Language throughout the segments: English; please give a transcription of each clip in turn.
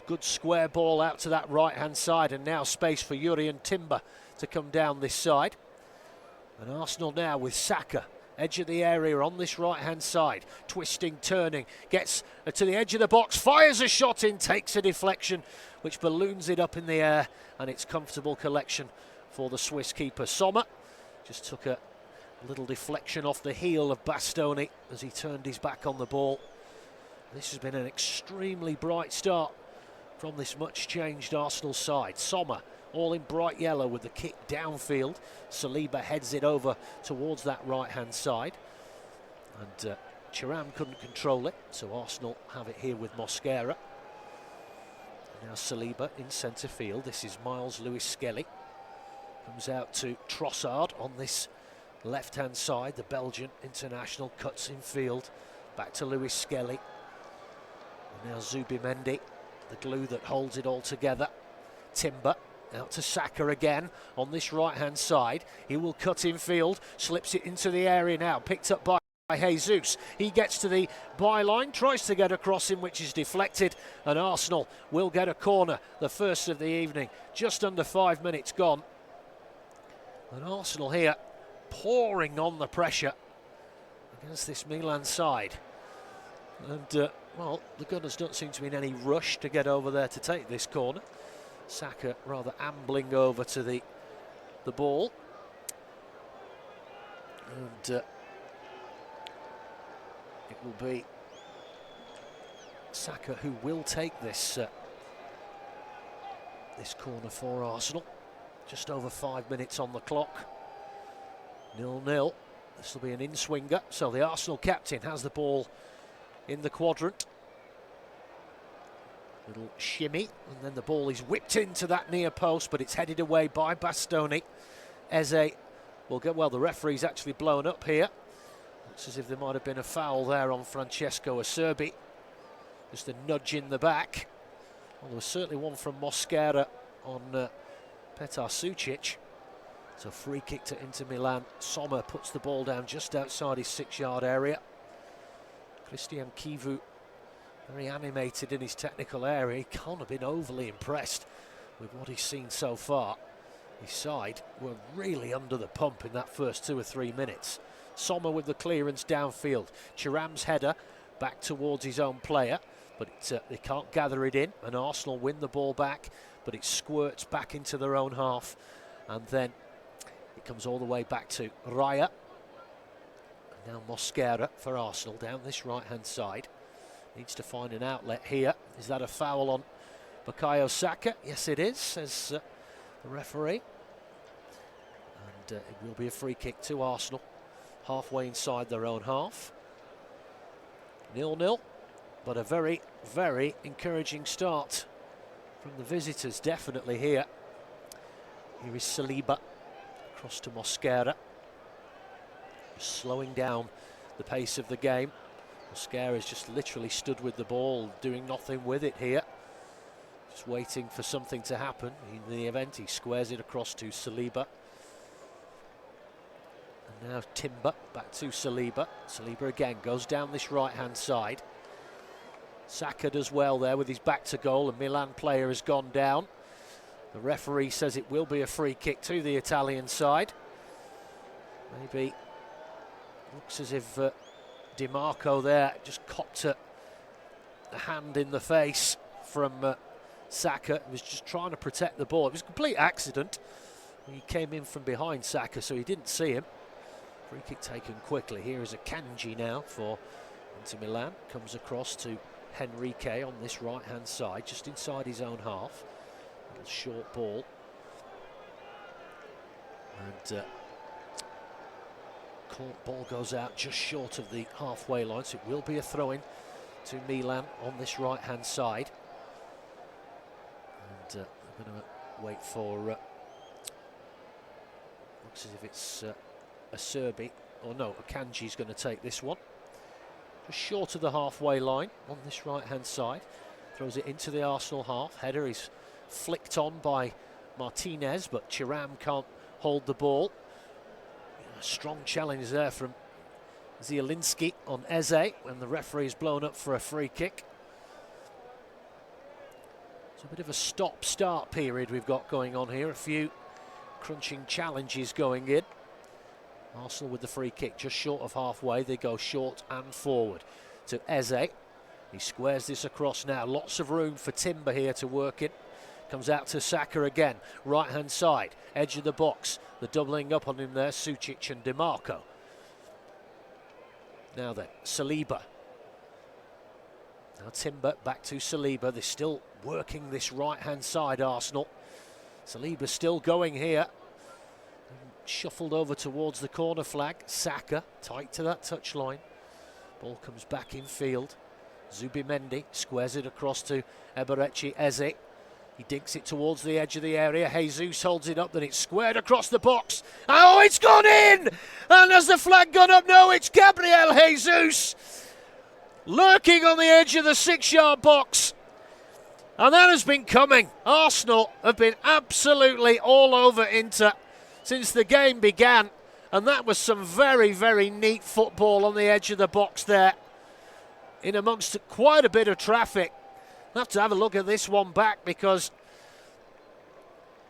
Good square ball out to that right-hand side, and now space for Jurriën Timber to come down this side. And Arsenal now with Saka, edge of the area on this right-hand side, twisting, turning, gets to the edge of the box, fires a shot in, takes a deflection, which balloons it up in the air, and it's comfortable collection for the Swiss keeper. Sommer just took a little deflection off the heel of Bastoni as he turned his back on the ball. This has been an extremely bright start from this much changed Arsenal side. Sommer all in bright yellow with the kick downfield. Saliba heads it over towards that right-hand side. And Thuram couldn't control it, so Arsenal have it here with Mosquera. Now Saliba in centre field. This is Miles Lewis-Skelly. Comes out to Trossard on this left-hand side. The Belgian international cuts in field. Back to Lewis-Skelly. And now Zubimendi, the glue that holds it all together. Timber out to Saka again on this right-hand side. He will cut in field, slips it into the area now, picked up by Jesus. He gets to the byline, tries to get across him, which is deflected, and Arsenal will get a corner, the first of the evening. Just under 5 minutes gone. And Arsenal here pouring on the pressure against this Milan side. And, well, the Gunners don't seem to be in any rush to get over there to take this corner. Saka rather ambling over to the ball. And it will be Saka who will take this this corner for Arsenal. Just over 5 minutes on the clock. 0-0. This will be an in-swinger. So the Arsenal captain has the ball in the quadrant. Little shimmy, and then the ball is whipped into that near post, but it's headed away by Bastoni. Eze will get, well, the referee's actually blown up here. Looks as if there might have been a foul there on Francesco Acerbi. Just a nudge in the back. Well, there was certainly one from Mosquera on Petar Sucic. It's a free kick to Inter Milan. Sommer puts the ball down just outside his 6-yard area. Christian Kivu, very animated in his technical area. He can't have been overly impressed with what he's seen so far. His side were really under the pump in that first 2 or 3 minutes. Sommer with the clearance downfield. Thuram's header back towards his own player, but they can't gather it in, and Arsenal win the ball back, but it squirts back into their own half, and then it comes all the way back to Raya. And now Mosquera for Arsenal down this right-hand side. Needs to find an outlet here. Is that a foul on Bukayo Saka? Yes, it is, says the referee. And it will be a free kick to Arsenal, halfway inside their own half. 0-0, but a very, very encouraging start from the visitors, definitely here. Here is Saliba, across to Mosquera. Slowing down the pace of the game. Mosquera's just literally stood with the ball, doing nothing with it here. Just waiting for something to happen. In the event, he squares it across to Saliba. And now Timber, back to Saliba. Saliba again goes down this right-hand side. Saka does well there with his back to goal. A Milan player has gone down. The referee says it will be a free kick to the Italian side. Maybe looks as if Di Marco there just copped a hand in the face from Saka. He was just trying to protect the ball. It was a complete accident. He came in from behind Saka, so he didn't see him. Free kick taken quickly. Here is a Kanji now for Inter Milan. Comes across to Henrique on this right-hand side, just inside his own half. Little short ball. And ball goes out just short of the halfway line, so it will be a throw-in to Milan on this right-hand side. And we're going to wait for, looks as if it's Acerbi, or no, Akanji's going to take this one. Just short of the halfway line on this right-hand side. Throws it into the Arsenal half. Header is flicked on by Martinez, but Thuram can't hold the ball. Strong challenge there from Zielinski on Eze when the referee is blown up for a free kick. It's a bit of a stop-start period we've got going on here. A few crunching challenges going in. Arsenal with the free kick just short of halfway. They go short and forward to Eze. He squares this across now. Lots of room for Timber here to work it. Comes out to Saka again. Right hand side, edge of the box. The doubling up on him there, Sucic and DiMarco. Now then, Saliba. Now Timber back to Saliba. They're still working this right hand side, Arsenal. Saliba still going here. Shuffled over towards the corner flag. Saka tight to that touchline. Ball comes back in field. Zubimendi squares it across to Eberechi Eze. He dinks it towards the edge of the area. Jesus holds it up, then it's squared across the box. Oh, it's gone in! And has the flag gone up? No, it's Gabriel Jesus lurking on the edge of the 6-yard box. And that has been coming. Arsenal have been absolutely all over Inter since the game began. And that was some very, very neat football on the edge of the box there, in amongst quite a bit of traffic. I'll have to have a look at this one back because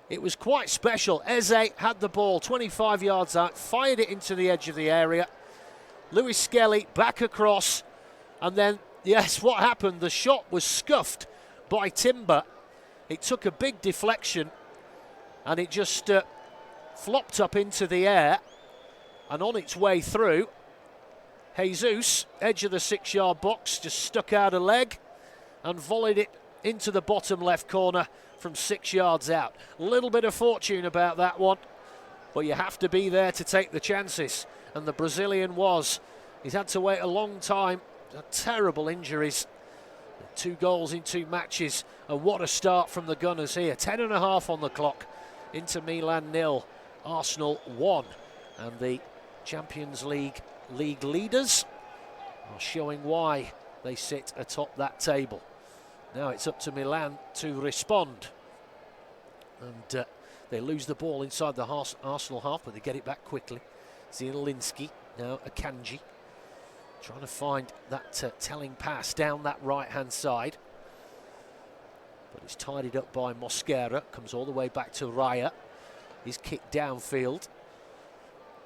it was quite special. Eze had the ball 25 yards out, fired it into the edge of the area. Lewis Skelly back across, and then, yes, what happened? The shot was scuffed by Timber. It took a big deflection and it just flopped up into the air, and on its way through, Jesus, edge of the 6-yard box, just stuck out a leg and volleyed it into the bottom left corner from 6 yards out. A little bit of fortune about that one, but you have to be there to take the chances, and the Brazilian was. He's had to wait a long time, terrible injuries. 2 goals in 2 matches, and what a start from the Gunners here. 10.5 on the clock. Inter Milan 0, Arsenal 1, and the Champions League leaders are showing why they sit atop that table. Now it's up to Milan to respond, and they lose the ball inside the Arsenal half, but they get it back quickly. Zielinski, now Akanji, trying to find that telling pass down that right hand side, but it's tidied up by Mosquera. Comes all the way back to Raya. He's kicked downfield.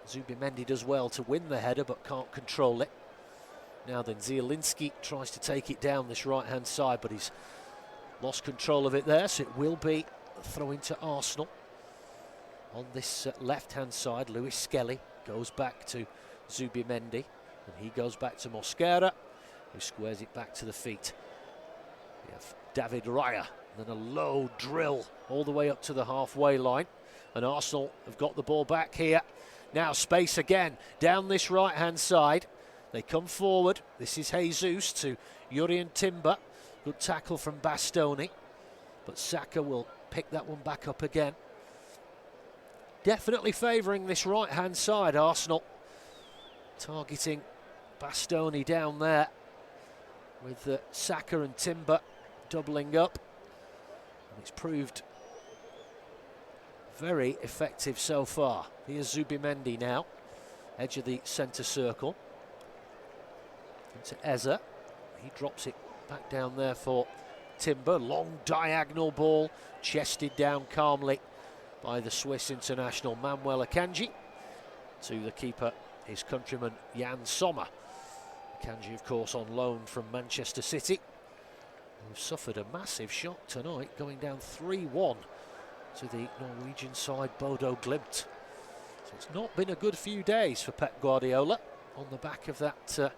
Zubimendi does well to win the header but can't control it. Now then, Zielinski tries to take it down this right hand side, but he's lost control of it there, so it will be a throw into Arsenal. On this left hand side, Lewis Skelly goes back to Zubimendi, and he goes back to Mosquera, who squares it back to the feet. We have David Raya, and then a low drill all the way up to the halfway line, and Arsenal have got the ball back here. Now space again down this right hand side. They come forward. This is Jesus to Jurrien Timber. Good tackle from Bastoni, but Saka will pick that one back up again. Definitely favouring this right hand side, Arsenal. Targeting Bastoni down there, with Saka and Timber doubling up. And it's proved very effective so far. Here's Zubimendi now, edge of the centre circle. Into Eze. He drops it back down there for Timber. Long diagonal ball, chested down calmly by the Swiss international Manuel Akanji to the keeper, his countryman Jan Sommer. Akanji, of course, on loan from Manchester City, who suffered a massive shock tonight, going down 3-1 to the Norwegian side Bodo Glimt. So it's not been a good few days for Pep Guardiola on the back of that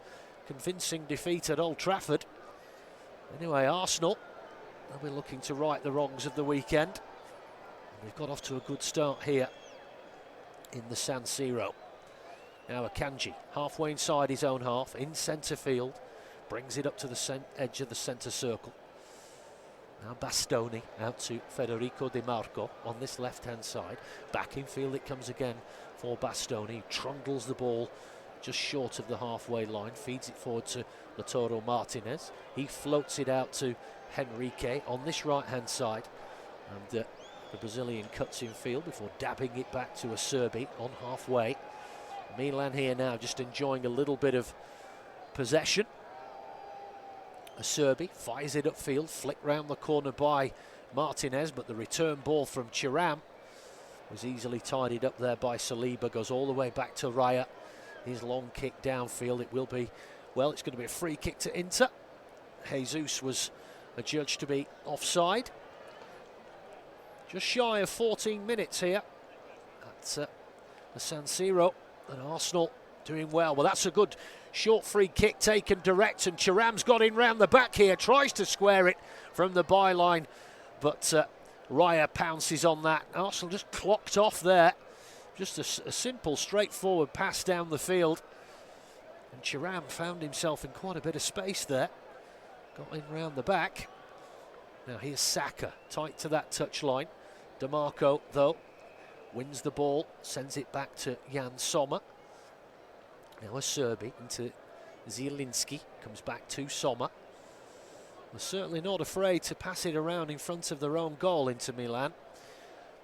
convincing defeat at Old Trafford. Anyway, Arsenal, they'll be looking to right the wrongs of the weekend. And they've got off to a good start here in the San Siro. Now Akanji, halfway inside his own half, in centre field, brings it up to the edge of the centre circle. Now Bastoni out to Federico Di Marco on this left-hand side. Back in field it comes again for Bastoni. He trundles the ball just short of the halfway line, feeds it forward to Lautaro Martinez. He floats it out to Henrique on this right-hand side. And the Brazilian cuts in field before dabbing it back to Acerbi on halfway. Milan here now just enjoying a little bit of possession. Acerbi fires it upfield, flicked round the corner by Martinez, but the return ball from Thuram was easily tidied up there by Saliba. Goes all the way back to Raya. His long kick downfield. It will be, well, it's going to be a free kick to Inter. Jesus was adjudged to be offside. Just shy of 14 minutes here at the San Siro, and Arsenal doing well. Well, that's a good short free kick taken direct, and Thuram's got in round the back here, tries to square it from the byline, but Raya pounces on that. Arsenal just clocked off there. Just a simple, straightforward pass down the field, and Thuram found himself in quite a bit of space there. Got in round the back. Now here's Saka, tight to that touchline. DeMarco, though, wins the ball, sends it back to Jan Sommer. Now a Serbi into Zielinski, comes back to Sommer. They're certainly not afraid to pass it around in front of their own goal into Milan.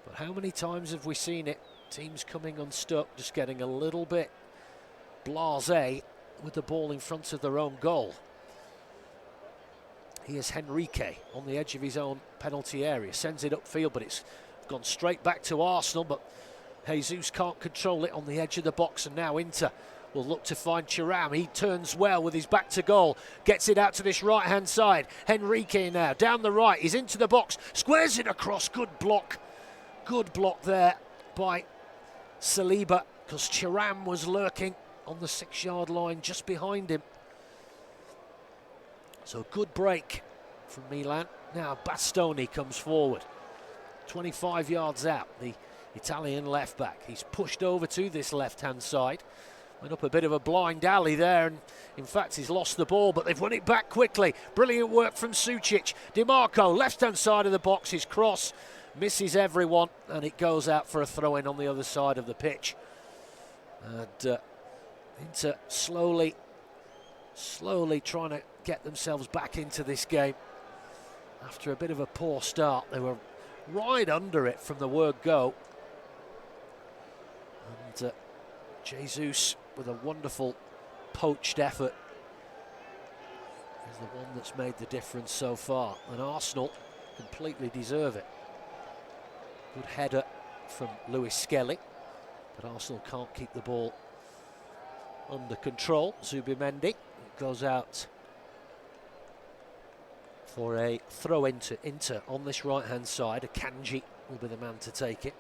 But how many times have we seen it? Teams coming unstuck, just getting a little bit blasé with the ball in front of their own goal. Here's Henrique on the edge of his own penalty area, sends it upfield, but it's gone straight back to Arsenal, but Jesus can't control it on the edge of the box, and now Inter will look to find Thuram. He turns well with his back to goal, gets it out to this right-hand side. Henrique now, down the right, he's into the box, squares it across, good block there by Saliba, because Thuram was lurking on the 6-yard line just behind him. So good break from Milan. Now Bastoni comes forward, 25 yards out, the Italian left back. He's pushed over to this left-hand side. Went up a bit of a blind alley there, and in fact he's lost the ball, but they've won it back quickly. Brilliant work from Sucic. DeMarco, left-hand side of the box, his cross misses everyone, and it goes out for a throw-in on the other side of the pitch. And Inter slowly trying to get themselves back into this game after a bit of a poor start. They were right under it from the word go, and Jesus with a wonderful poached effort is the one that's made the difference so far, and Arsenal completely deserve it. Good header from Lewis Skelly, but Arsenal can't keep the ball under control. Zubimendi goes out for a throw into Inter on this right-hand side. Akanji will be the man to take it.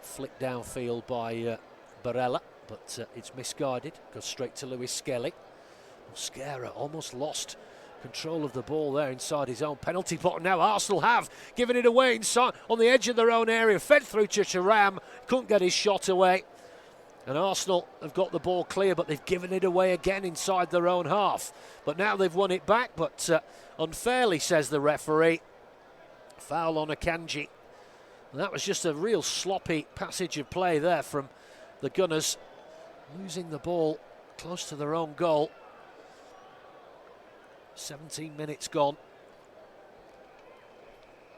Flicked downfield by Barella, but it's misguided. Goes straight to Lewis Skelly. Mosquera almost lost control of the ball there inside his own penalty box. Now Arsenal have given it away inside on the edge of their own area. Fed through to Thuram, couldn't get his shot away. And Arsenal have got the ball clear, but they've given it away again inside their own half. But now they've won it back, but unfairly, says the referee. Foul on Akanji. And that was just a real sloppy passage of play there from the Gunners, losing the ball close to their own goal. 17 minutes gone.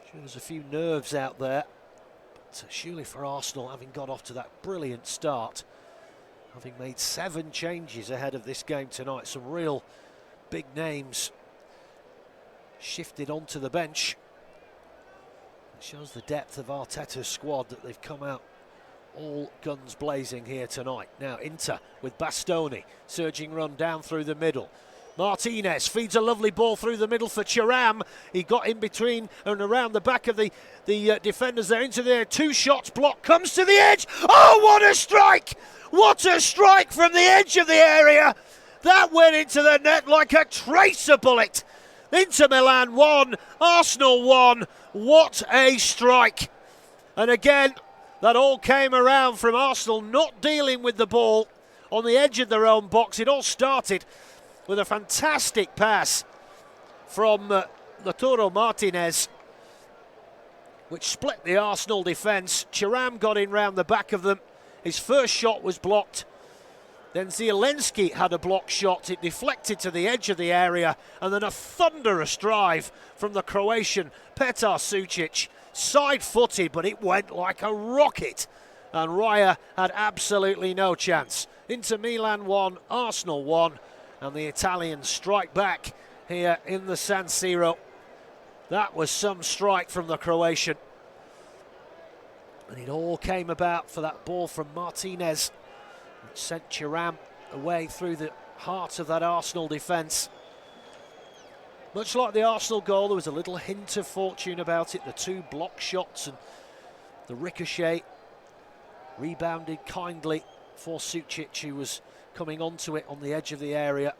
Sure, there's a few nerves out there, but surely for Arsenal, having got off to that brilliant start, having made 7 changes ahead of this game tonight, some real big names shifted onto the bench. It shows the depth of Arteta's squad, that they've come out all guns blazing here tonight. Now Inter with Bastoni, surging run down through the middle. Martinez feeds a lovely ball through the middle for Thuram. He got in between and around the back of the defenders there, into there. 2 shots blocked, comes to the edge. Oh, what a strike! What a strike from the edge of the area. That went into the net like a tracer bullet. Inter Milan 1, Arsenal 1. What a strike. And again, that all came around from Arsenal not dealing with the ball on the edge of their own box. It all started with a fantastic pass from Lautaro Martinez, which split the Arsenal defence. Thuram got in round the back of them. His first shot was blocked. Then Zielinski had a block shot. It deflected to the edge of the area, and then a thunderous drive from the Croatian Petar Sucic. Side-footed, but it went like a rocket, and Raya had absolutely no chance. Inter Milan 1, Arsenal 1, and the Italians strike back here in the San Siro. That was some strike from the Croatian. And it all came about for that ball from Martinez. It sent Thuram away through the heart of that Arsenal defence. Much like the Arsenal goal, there was a little hint of fortune about it. The two block shots and the ricochet rebounded kindly for Sučić, who was coming onto it on the edge of the area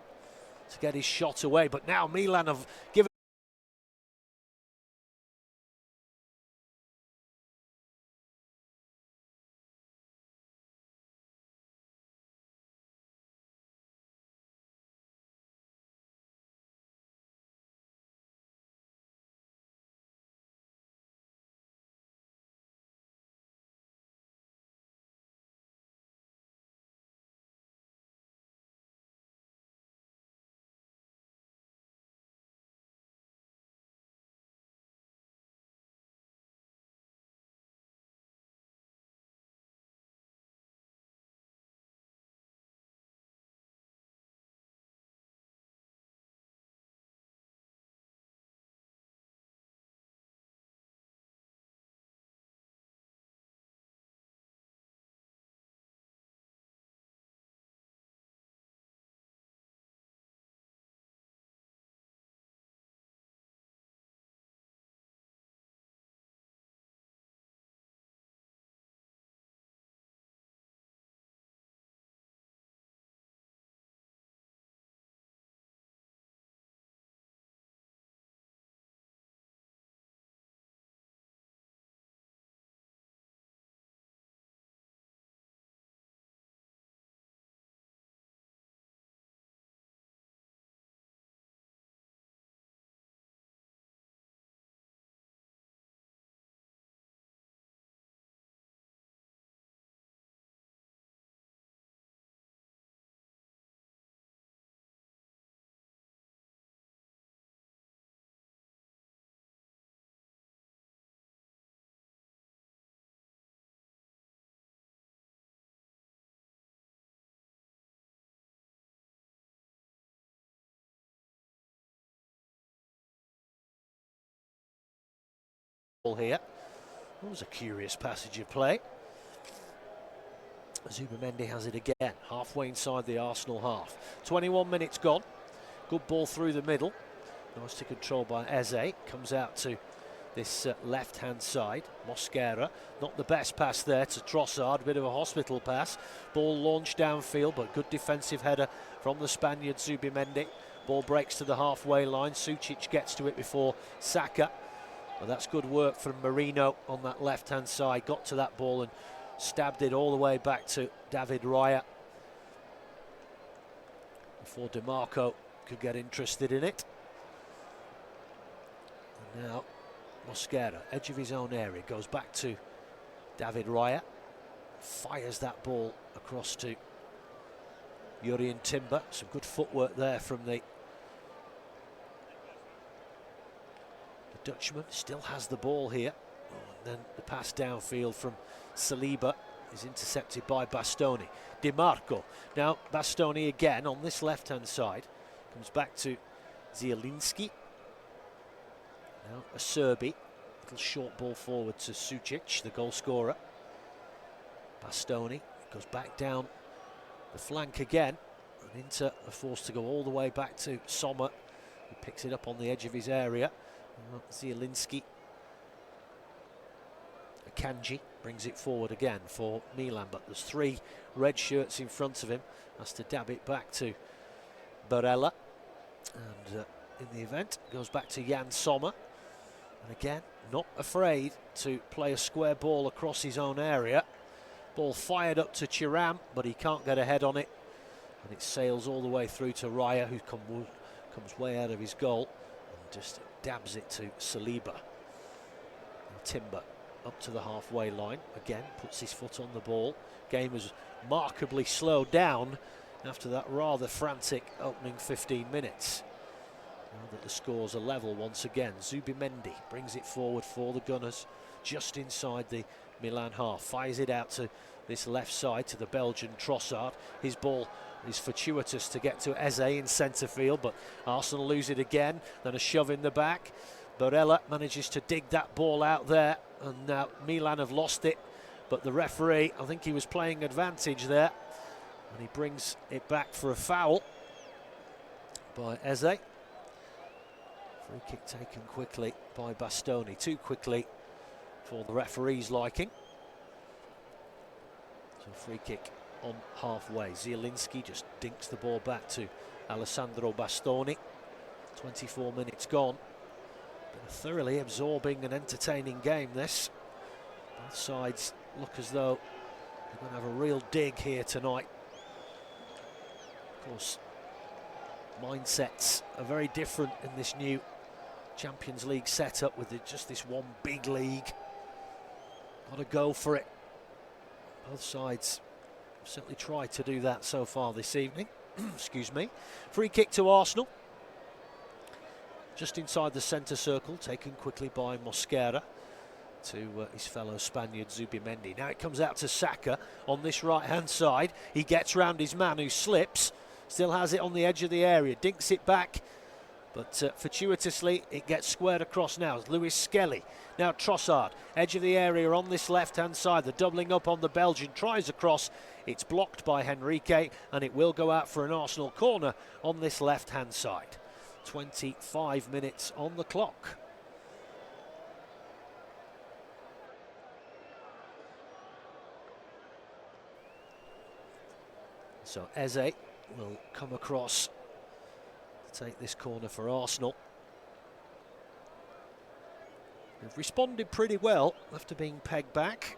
to get his shot away. But now Milan have given here. That was a curious passage of play. Zubimendi has it again, halfway inside the Arsenal half. 21 minutes gone. Good ball through the middle. Nice to control by Eze. Comes out to this left-hand side. Mosquera, not the best pass there to Trossard. Bit of a hospital pass. Ball launched downfield, but good defensive header from the Spaniard Zubimendi. Ball breaks to the halfway line. Sučić gets to it before Saka. Well, that's good work from Marino on that left-hand side. Got to that ball and stabbed it all the way back to David Raya before DiMarco could get interested in it. And now Mosquera, edge of his own area, goes back to David Raya. Fires that ball across to Jurrien Timber. Some good footwork there from the Dutchman. Still has the ball here. And then the pass downfield from Saliba is intercepted by Bastoni. DiMarco. Now Bastoni again on this left-hand side. Comes back to Zielinski. Now a Serbi. Little short ball forward to Sučić, the goal scorer. Bastoni goes back down the flank again. And Inter are forced to go all the way back to Sommer. He picks it up on the edge of his area. Zielinski. Kanji brings it forward again for Milan, but there's three red shirts in front of him. Has to dab it back to Barella. And in the event, goes back to Jan Sommer. And again, not afraid to play a square ball across his own area. Ball fired up to Thuram, but he can't get a head on it. And it sails all the way through to Raya, who comes way out of his goal. And just dabs it to Saliba. And Timber up to the halfway line. Again, puts his foot on the ball. Game was markedly slowed down after that rather frantic opening 15 minutes. Now that the scores are level once again, Zubimendi brings it forward for the Gunners, just inside the Milan half. Fires it out to this left side to the Belgian Trossard. His ball is fortuitous to get to Eze in centre field, but Arsenal lose it again. Then a shove in the back. Barella manages to dig that ball out there, and now Milan have lost it. But the referee, I think he was playing advantage there, and he brings it back for a foul by Eze. Free kick taken quickly by Bastoni, too quickly for the referee's liking. So free kick on halfway. Zielinski just dinks the ball back to Alessandro Bastoni. 24 minutes gone. Been a thoroughly absorbing and entertaining game, this. Both sides look as though they're going to have a real dig here tonight. Of course, mindsets are very different in this new Champions League setup with just this one big league. Got to go for it. Both sides have certainly tried to do that so far this evening. Excuse me. Free kick to Arsenal. Just inside the centre circle, taken quickly by Mosquera to his fellow Spaniard Zubimendi. Now it comes out to Saka on this right-hand side. He gets round his man who slips, still has it on the edge of the area, dinks it back, but fortuitously it gets squared across now. Lewis Skelly, now Trossard, edge of the area on this left-hand side. The doubling up on the Belgian, tries across, it's blocked by Henrique, and it will go out for an Arsenal corner on this left-hand side. 25 minutes on the clock. So Eze will come across to take this corner for Arsenal. They've responded pretty well after being pegged back.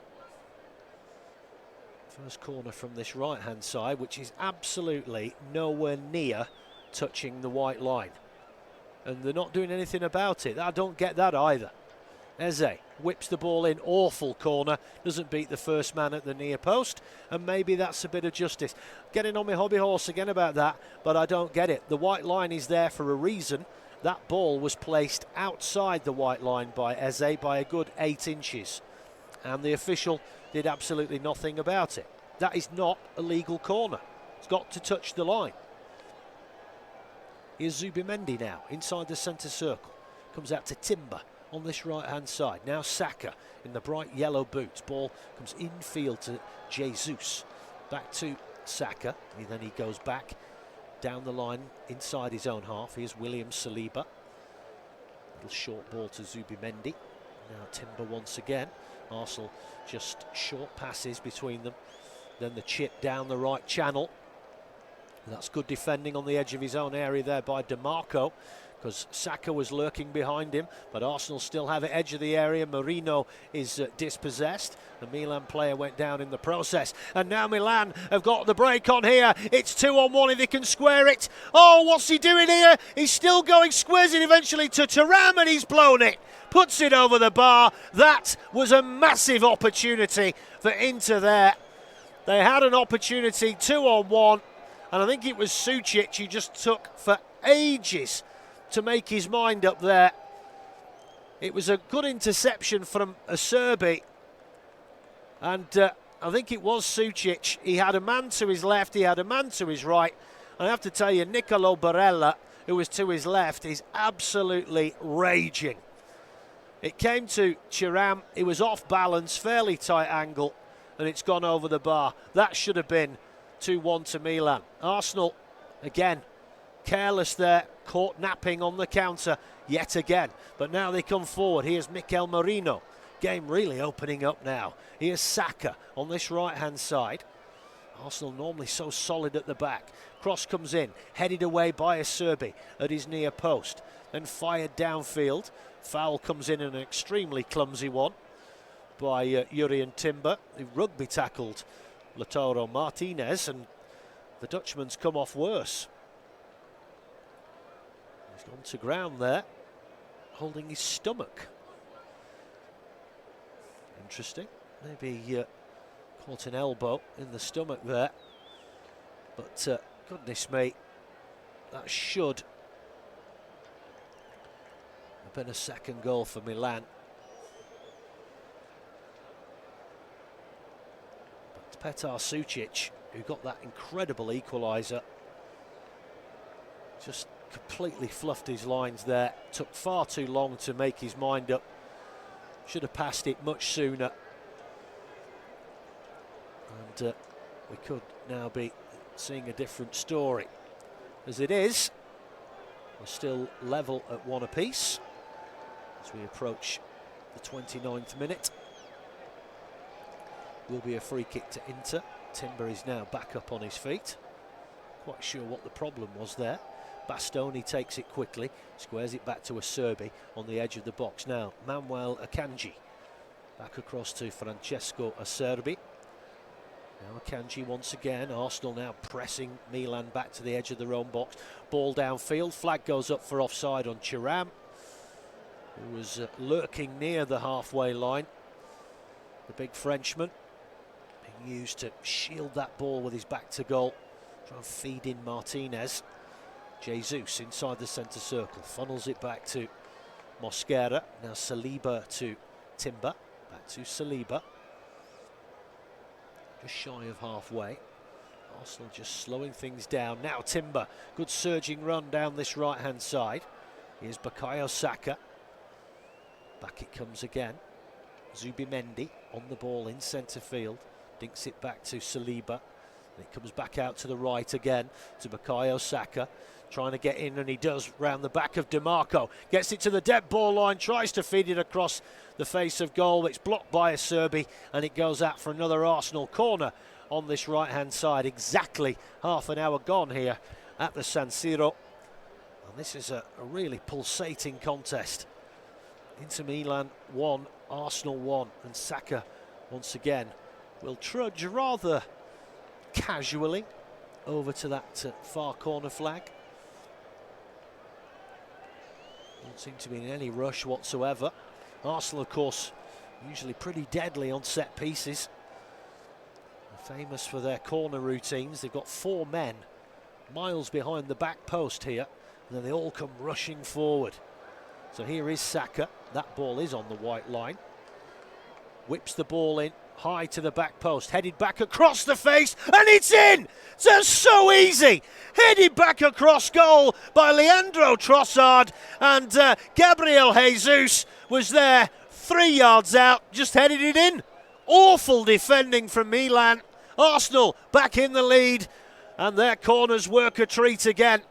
First corner from this right-hand side, which is absolutely nowhere near touching the white line. And they're not doing anything about it. I don't get that either. Eze whips the ball in, awful corner, doesn't beat the first man at the near post, and maybe that's a bit of justice. Getting on my hobby horse again about that, but I don't get it. The white line is there for a reason. That ball was placed outside the white line by Eze by a good 8 inches, and the official did absolutely nothing about it. That is not a legal corner. It's got to touch the line. Here's Zubimendi now, inside the centre circle. Comes out to Timber on this right-hand side. Now Saka in the bright yellow boots. Ball comes infield to Jesus. Back to Saka. And then he goes back down the line inside his own half. Here's William Saliba. Little short ball to Zubimendi. Now Timber once again. Arsenal just short passes between them. Then the chip down the right channel. That's good defending on the edge of his own area there by DeMarco, because Saka was lurking behind him, but Arsenal still have it edge of the area. Marino is dispossessed. The Milan player went down in the process, and now Milan have got the break on here. It's 2-on-1 if they can square it. Oh, what's he doing here? He's still going, squares it eventually to Thuram, and he's blown it. Puts it over the bar. That was a massive opportunity for Inter there. They had an opportunity, 2-on-1. And I think it was Sucic who just took for ages to make his mind up there. It was a good interception from Acerbi. And I think it was Sucic. He had a man to his left, he had a man to his right. And I have to tell you, Nicolo Barella, who was to his left, is absolutely raging. It came to Thuram, he was off balance, fairly tight angle, and it's gone over the bar. That should have been 2-1 to Milan. Arsenal, again, careless there, caught napping on the counter yet again. But now they come forward. Here's Mikel Merino. Game really opening up now. Here's Saka on this right-hand side. Arsenal normally so solid at the back. Cross comes in, headed away by Acerbi at his near post. Then fired downfield. Foul comes in, an extremely clumsy one by Jurrien Timber, who rugby tackled Lautaro Martinez, and the Dutchman's come off worse. He's gone to ground there, holding his stomach. Interesting. Maybe caught an elbow in the stomach there. But goodness me, that should have been a second goal for Milan. Petar Sucic, who got that incredible equaliser, just completely fluffed his lines there. Took far too long to make his mind up. Should have passed it much sooner. And we could now be seeing a different story. As it is, we're still level at 1 apiece as we approach the 29th minute. Will be a free kick to Inter. Timber is now back up on his feet. Quite sure what the problem was there. Bastoni takes it quickly, squares it back to Acerbi on the edge of the box. Now Manuel Akanji back across to Francesco Acerbi. Now Akanji once again. Arsenal now pressing Milan back to the edge of their own box. Ball downfield. Flag goes up for offside on Thuram, who was lurking near the halfway line. The big Frenchman being used to shield that ball with his back to goal. Try and feed in Martinez. Jesus inside the centre circle. Funnels it back to Mosquera. Now Saliba to Timber. Back to Saliba. Just shy of halfway. Arsenal just slowing things down. Now Timber. Good surging run down this right-hand side. Here's Bukayo Saka. Back it comes again. Zubimendi on the ball in centre field. Dinks it back to Saliba. And it comes back out to the right again to Bukayo Saka. Trying to get in, and he does, round the back of DiMarco. Gets it to the dead ball line, tries to feed it across the face of goal. It's blocked by Acerbi, and it goes out for another Arsenal corner on this right-hand side. Exactly half an hour gone here at the San Siro. And this is a really pulsating contest. Inter Milan 1, Arsenal 1, and Saka once again will trudge rather casually over to that far corner flag. Don't seem to be in any rush whatsoever. Arsenal, of course, usually pretty deadly on set pieces. They're famous for their corner routines. They've got 4 men miles behind the back post here, and then they all come rushing forward. So here is Saka. That ball is on the white line. Whips the ball in, high to the back post, headed back across the face, and it's in! Just so easy! Headed back across goal by Leandro Trossard, and Gabriel Jesus was there 3 yards out, just headed it in. Awful defending from Milan. Arsenal back in the lead, and their corners work a treat again.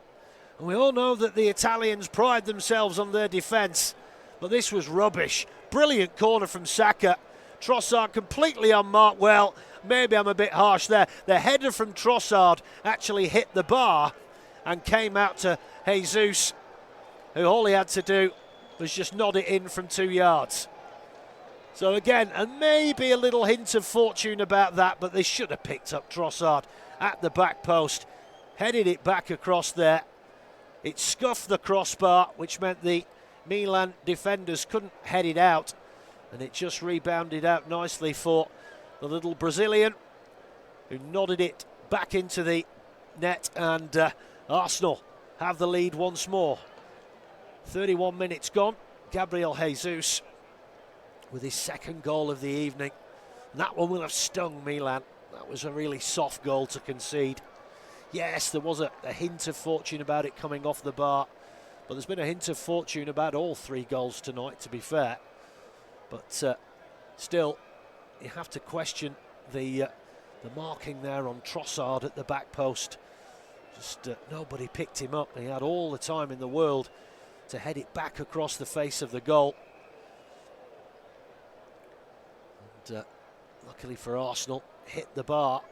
And we all know that the Italians pride themselves on their defence, but this was rubbish. Brilliant corner from Saka. Trossard completely unmarked. Well, maybe I'm a bit harsh there. The header from Trossard actually hit the bar and came out to Jesus, who all he had to do was just nod it in from 2 yards. So again, and maybe a little hint of fortune about that, but they should have picked up Trossard at the back post, headed it back across there. It scuffed the crossbar, which meant the Milan defenders couldn't head it out, and it just rebounded out nicely for the little Brazilian, who nodded it back into the net, and Arsenal have the lead once more. 31 minutes gone. Gabriel Jesus with his second goal of the evening. And that one will have stung Milan. That was a really soft goal to concede. Yes, there was a hint of fortune about it coming off the bar, but there's been a hint of fortune about all 3 goals tonight, to be fair. But still, you have to question the marking there on Trossard at the back post. Just nobody picked him up. He had all the time in the world to head it back across the face of the goal. And luckily for Arsenal, hit the bar,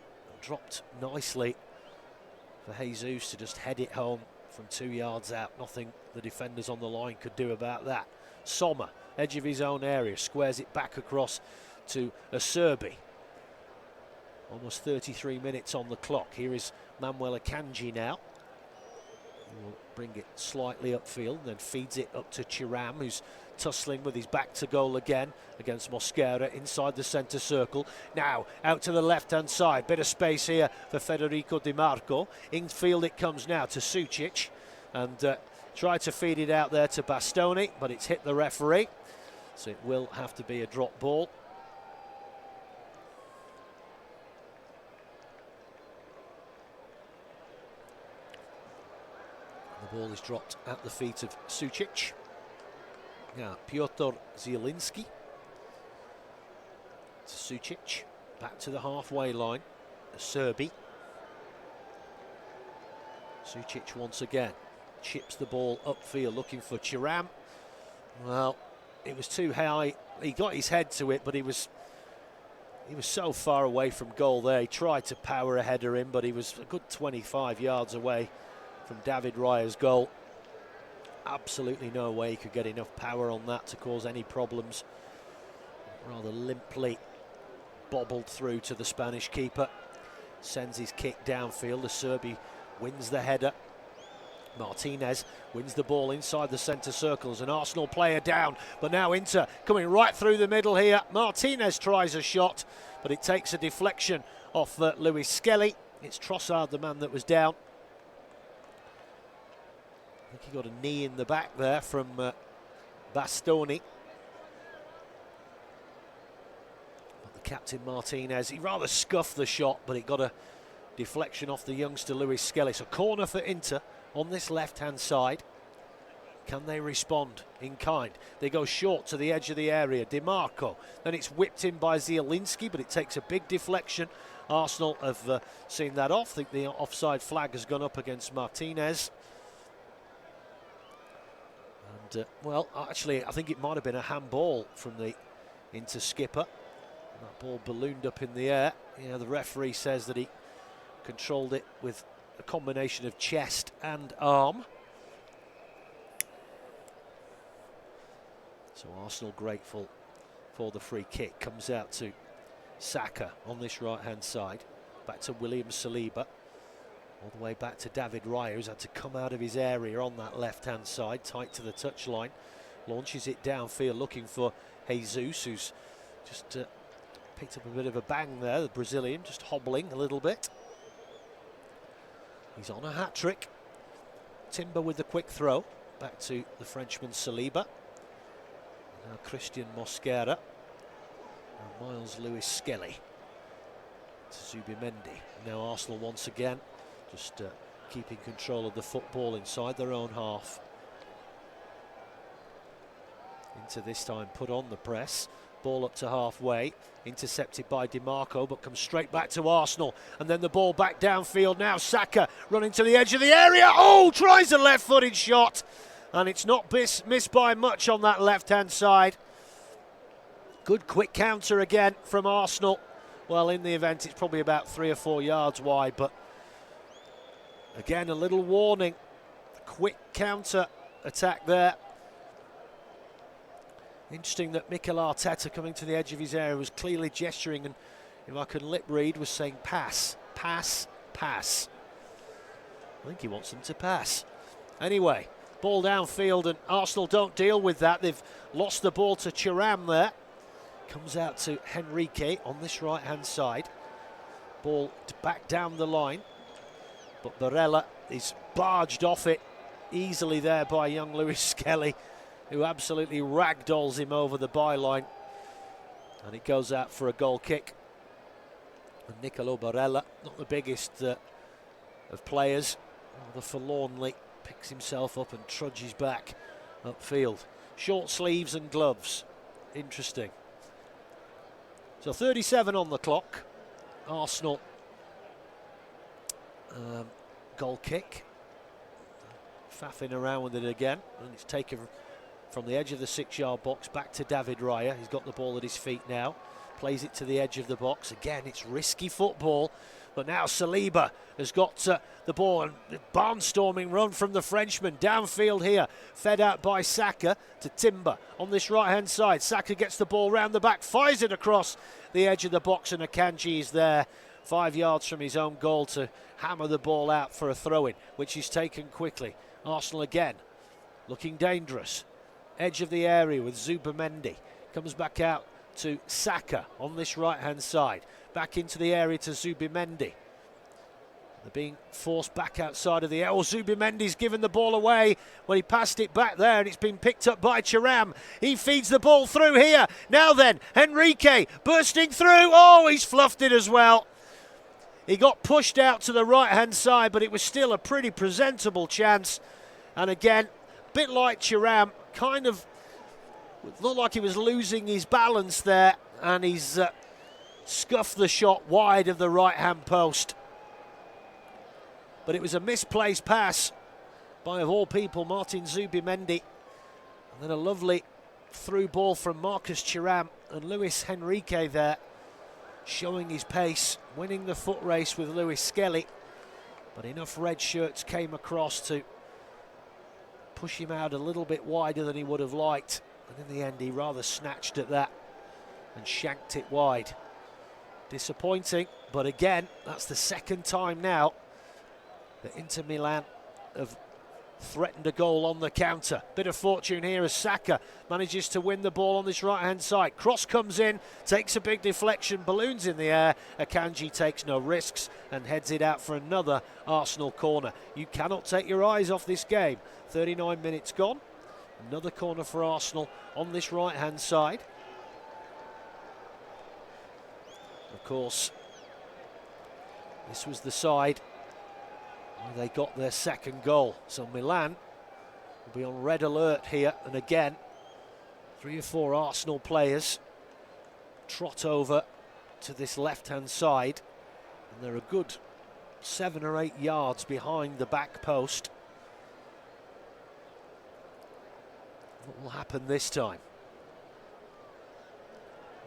dropped nicely for Jesus to just head it home from 2 yards out. Nothing the defenders on the line could do about that. Sommer, edge of his own area, squares it back across to Acerbi. Almost 33 minutes on the clock. Here is Manuel Akanji now. He will bring it slightly upfield, then feeds it up to Thuram, who's tussling with his back to goal again against Mosquera inside the centre circle. Now out to the left-hand side, bit of space here for Federico Di Marco. Infield it comes now to Sucic, and tried to feed it out there to Bastoni, but it's hit the referee, so it will have to be a drop ball. The ball is dropped at the feet of Sucic. Now, Piotr Zielinski. To Sucic, back to the halfway line. Serbi. Sucic once again chips the ball upfield, looking for Thuram. Well, it was too high. He got his head to it, but he was so far away from goal there. He tried to power a header in, but he was a good 25 yards away from David Raya's goal. Absolutely no way he could get enough power on that to cause any problems. Rather limply bobbled through to the Spanish keeper. Sends his kick downfield. The Serbi wins the header. Martinez wins the ball inside the centre circles. An Arsenal player down, but now Inter coming right through the middle here. Martinez tries a shot, but it takes a deflection off Luis Skelly. It's Trossard, the man that was down. I think he got a knee in the back there from Bastoni. But the captain Martinez, he rather scuffed the shot, but it got a deflection off the youngster Luis Skelly. So corner for Inter on this left-hand side. Can they respond in kind? They go short to the edge of the area. DiMarco. Then it's whipped in by Zielinski, but it takes a big deflection. Arsenal have seen that off. I think the offside flag has gone up against Martinez. And, well, actually, I think it might have been a handball from the Inter skipper. That ball ballooned up in the air. Yeah, the referee says that he controlled it with a combination of chest and arm. So Arsenal grateful for the free kick. Comes out to Saka on this right-hand side. Back to William Saliba. All the way back to David Raya, who's had to come out of his area on that left-hand side, tight to the touchline. Launches it downfield, looking for Jesus, who's just picked up a bit of a bang there. The Brazilian just hobbling a little bit. He's on a hat-trick. Timber with the quick throw. Back to the Frenchman Saliba. Now Christian Mosquera. And Miles Lewis Skelly. To Zubimendi. Now Arsenal once again just keeping control of the football inside their own half. Inter this time put on the press. Ball up to halfway, intercepted by DiMarco, but comes straight back to Arsenal. And then the ball back downfield now. Saka running to the edge of the area. Oh, tries a left-footed shot. And it's not missed by much on that left-hand side. Good quick counter again from Arsenal. Well, in the event, it's probably about 3 or 4 yards wide, but again, a little warning. Quick counter attack there. Interesting that Mikel Arteta, coming to the edge of his area, was clearly gesturing, and if I can lip read, was saying pass, pass, pass. I think he wants them to pass. Anyway, ball downfield, and Arsenal don't deal with that. They've lost the ball to Thuram there. Comes out to Henrique on this right-hand side. Ball back down the line, but Barella is barged off it easily there by young Luis Skelly, who absolutely ragdolls him over the byline. And it goes out for a goal kick. And Nicolo Barella, not the biggest of players, rather forlornly picks himself up and trudges back upfield. Short sleeves and gloves. Interesting. So 37 on the clock. Arsenal goal kick. Faffing around with it again, and it's taken from the edge of the 6-yard box back to David Raya. He's got the ball at his feet now. Plays it to the edge of the box. Again, it's risky football. But now Saliba has got the ball, and barnstorming run from the Frenchman. Downfield here, fed out by Saka to Timber on this right-hand side. Saka gets the ball round the back, fires it across the edge of the box, and Akanji is there 5 yards from his own goal to hammer the ball out for a throw-in, which is taken quickly. Arsenal again, looking dangerous. Edge of the area with Zubimendi. Comes back out to Saka on this right-hand side. Back into the area to Zubimendi. They're being forced back outside of the area. Oh, Zubimendi's given the ball away. Well, he passed it back there, and it's been picked up by Thuram. He feeds the ball through here. Now then, Henrique bursting through. Oh, he's fluffed it as well. He got pushed out to the right-hand side, but it was still a pretty presentable chance. And again, a bit like Thuram, kind of looked like he was losing his balance there, and he's scuffed the shot wide of the right-hand post. But it was a misplaced pass by, of all people, Martin Zubimendi. And then a lovely through ball from Marcus Thuram, and Luis Henrique there, showing his pace, winning the foot race with Lewis Skelly. But enough red shirts came across to push him out a little bit wider than he would have liked. And in the end, he rather snatched at that and shanked it wide. Disappointing, but again, that's the second time now that Inter Milan have threatened a goal on the counter. Bit of fortune here as Saka manages to win the ball on this right-hand side. Cross comes in, takes a big deflection, balloons in the air. Akanji takes no risks and heads it out for another Arsenal corner. You cannot take your eyes off this game. 39 minutes gone. Another corner for Arsenal on this right-hand side. Of course, this was the side where they got their second goal. So Milan will be on red alert here. And again, 3 or 4 Arsenal players trot over to this left-hand side. And they're a good 7 or 8 yards behind the back post. What will happen this time?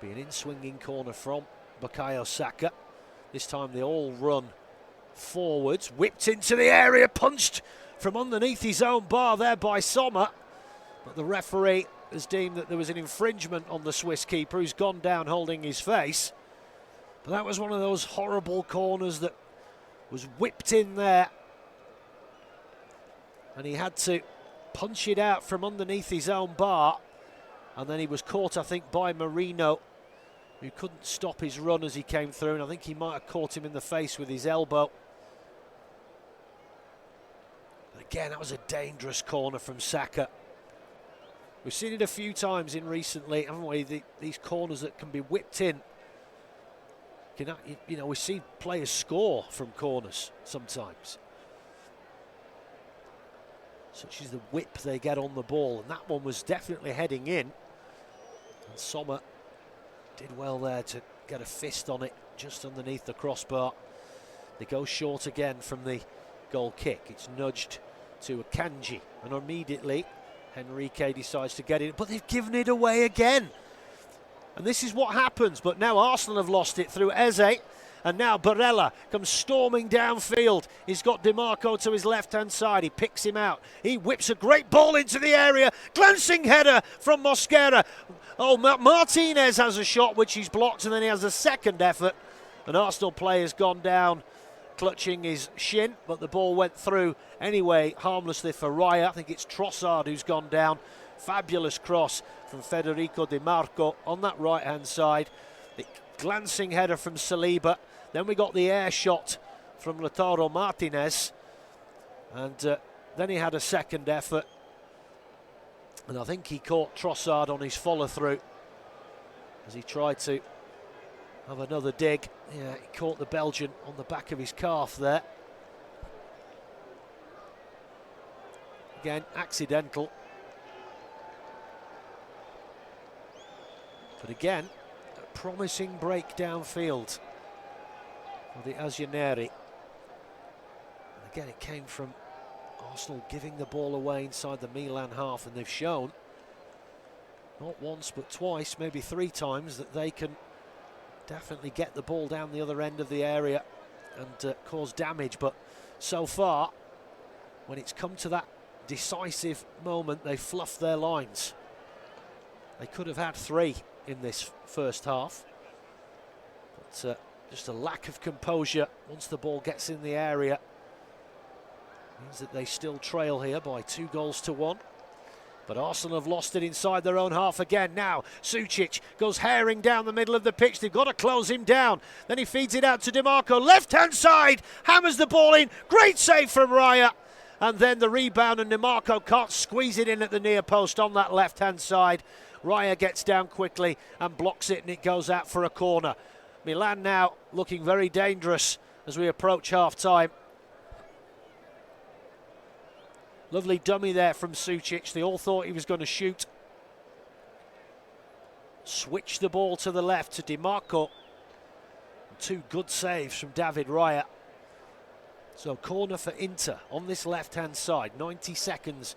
Be an in-swinging corner from Bukayo Saka. This time they all run forwards, whipped into the area, punched from underneath his own bar there by Sommer. But the referee has deemed that there was an infringement on the Swiss keeper, who's gone down holding his face. But that was one of those horrible corners that was whipped in there. And he had to punch it out from underneath his own bar. And then he was caught, I think, by Marino, who couldn't stop his run as he came through, and I think he might have caught him in the face with his elbow. But again, that was a dangerous corner from Saka. We've seen it a few times in recently, haven't we? These corners that can be whipped in. You know, we see players score from corners sometimes. Such is the whip they get on the ball, and that one was definitely heading in. And Sommer did well there to get a fist on it just underneath the crossbar. They go short again from the goal kick. It's nudged to Akanji, and immediately Henrique decides to get it, but they've given it away again. And this is what happens, but now Arsenal have lost it through Eze, and now Barella comes storming downfield. He's got DiMarco to his left-hand side. He picks him out. He whips a great ball into the area. Glancing header from Mosquera. Oh, Martinez has a shot which he's blocked, and then he has a second effort. An Arsenal player's gone down clutching his shin, but the ball went through anyway harmlessly for Raya. I think it's Trossard who's gone down. Fabulous cross from Federico Di Marco on that right-hand side. The glancing header from Saliba. Then we got the air shot from Lautaro Martinez. And then he had a second effort. And I think he caught Trossard on his follow-through as he tried to have another dig. Yeah, he caught the Belgian on the back of his calf there. Again, accidental. But again, a promising break downfield for the Azioneri. And again, it came from Arsenal giving the ball away inside the Milan half, and they've shown, not once but twice, maybe 3 times, that they can definitely get the ball down the other end of the area and cause damage. But so far, when it's come to that decisive moment, they fluffed their lines. They could have had 3 in this first half, but just a lack of composure once the ball gets in the area means that they still trail here by 2-1. But Arsenal have lost it inside their own half again. Now Sucic goes herring down the middle of the pitch. They've got to close him down. Then he feeds it out to DiMarco. Left-hand side, hammers the ball in. Great save from Raya. And then the rebound, and DiMarco can't squeeze it in at the near post on that left-hand side. Raya gets down quickly and blocks it, and it goes out for a corner. Milan now looking very dangerous as we approach half-time. Lovely dummy there from Sucic. They all thought he was going to shoot. Switch the ball to the left to DiMarco. Two good saves from David Raya. So corner for Inter on this left-hand side. 90 seconds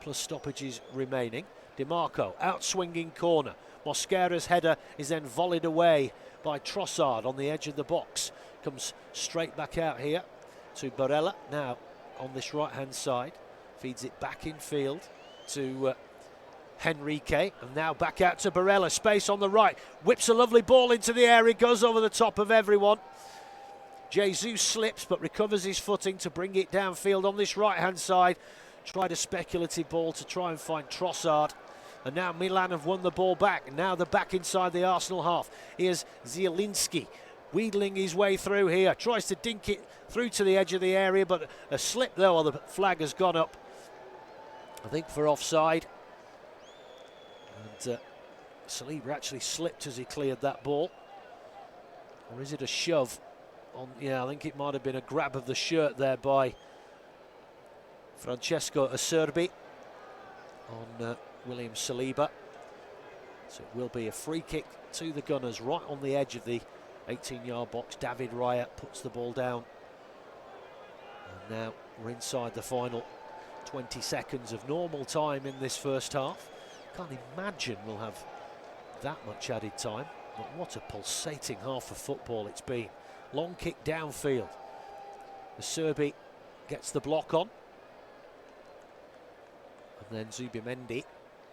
plus stoppages remaining. DiMarco out swinging corner. Mosquera's header is then volleyed away by Trossard on the edge of the box. Comes straight back out here to Barella. Now on this right-hand side. Feeds it back in field to Henrique, and now back out to Barella. Space on the right. Whips a lovely ball into the air. It goes over the top of everyone. Jesus slips but recovers his footing to bring it downfield on this right-hand side. Tried a speculative ball to try and find Trossard. And now Milan have won the ball back. Now they're back inside the Arsenal half. Here's Zielinski wheedling his way through here. Tries to dink it through to the edge of the area, but a slip though, the flag has gone up, I think, for offside. And Saliba actually slipped as he cleared that ball. Or is it a shove? Yeah, I think it might have been a grab of the shirt there by Francesco Acerbi on William Saliba. So it will be a free kick to the Gunners right on the edge of the 18-yard box. David Raya puts the ball down. And now we're inside the final 20 seconds of normal time in this first half. Can't imagine we'll have that much added time. But what a pulsating half of football it's been. Long kick downfield. The Serbi gets the block on. And then Zubimendi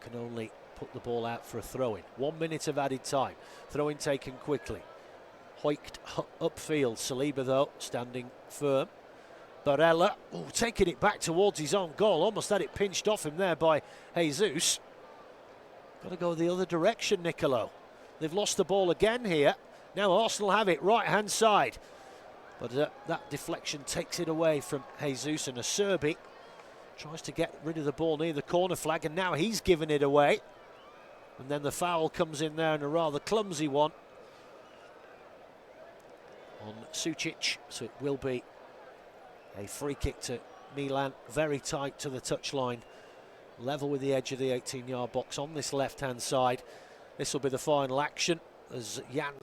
can only put the ball out for a throw-in. 1 minute of added time. Throw-in taken quickly. Hoiked upfield. Saliba, though, standing firm. Barella, taking it back towards his own goal. Almost had it pinched off him there by Jesus. Got to go the other direction, Nicolo. They've lost the ball again here. Now Arsenal have it, right-hand side. But that deflection takes it away from Jesus, and Acerbi tries to get rid of the ball near the corner flag, and now he's given it away. And then the foul comes in there, and a rather clumsy one on Sucic. So it will be a free kick to Milan, very tight to the touchline, level with the edge of the 18-yard box on this left-hand side. This will be the final action as Jan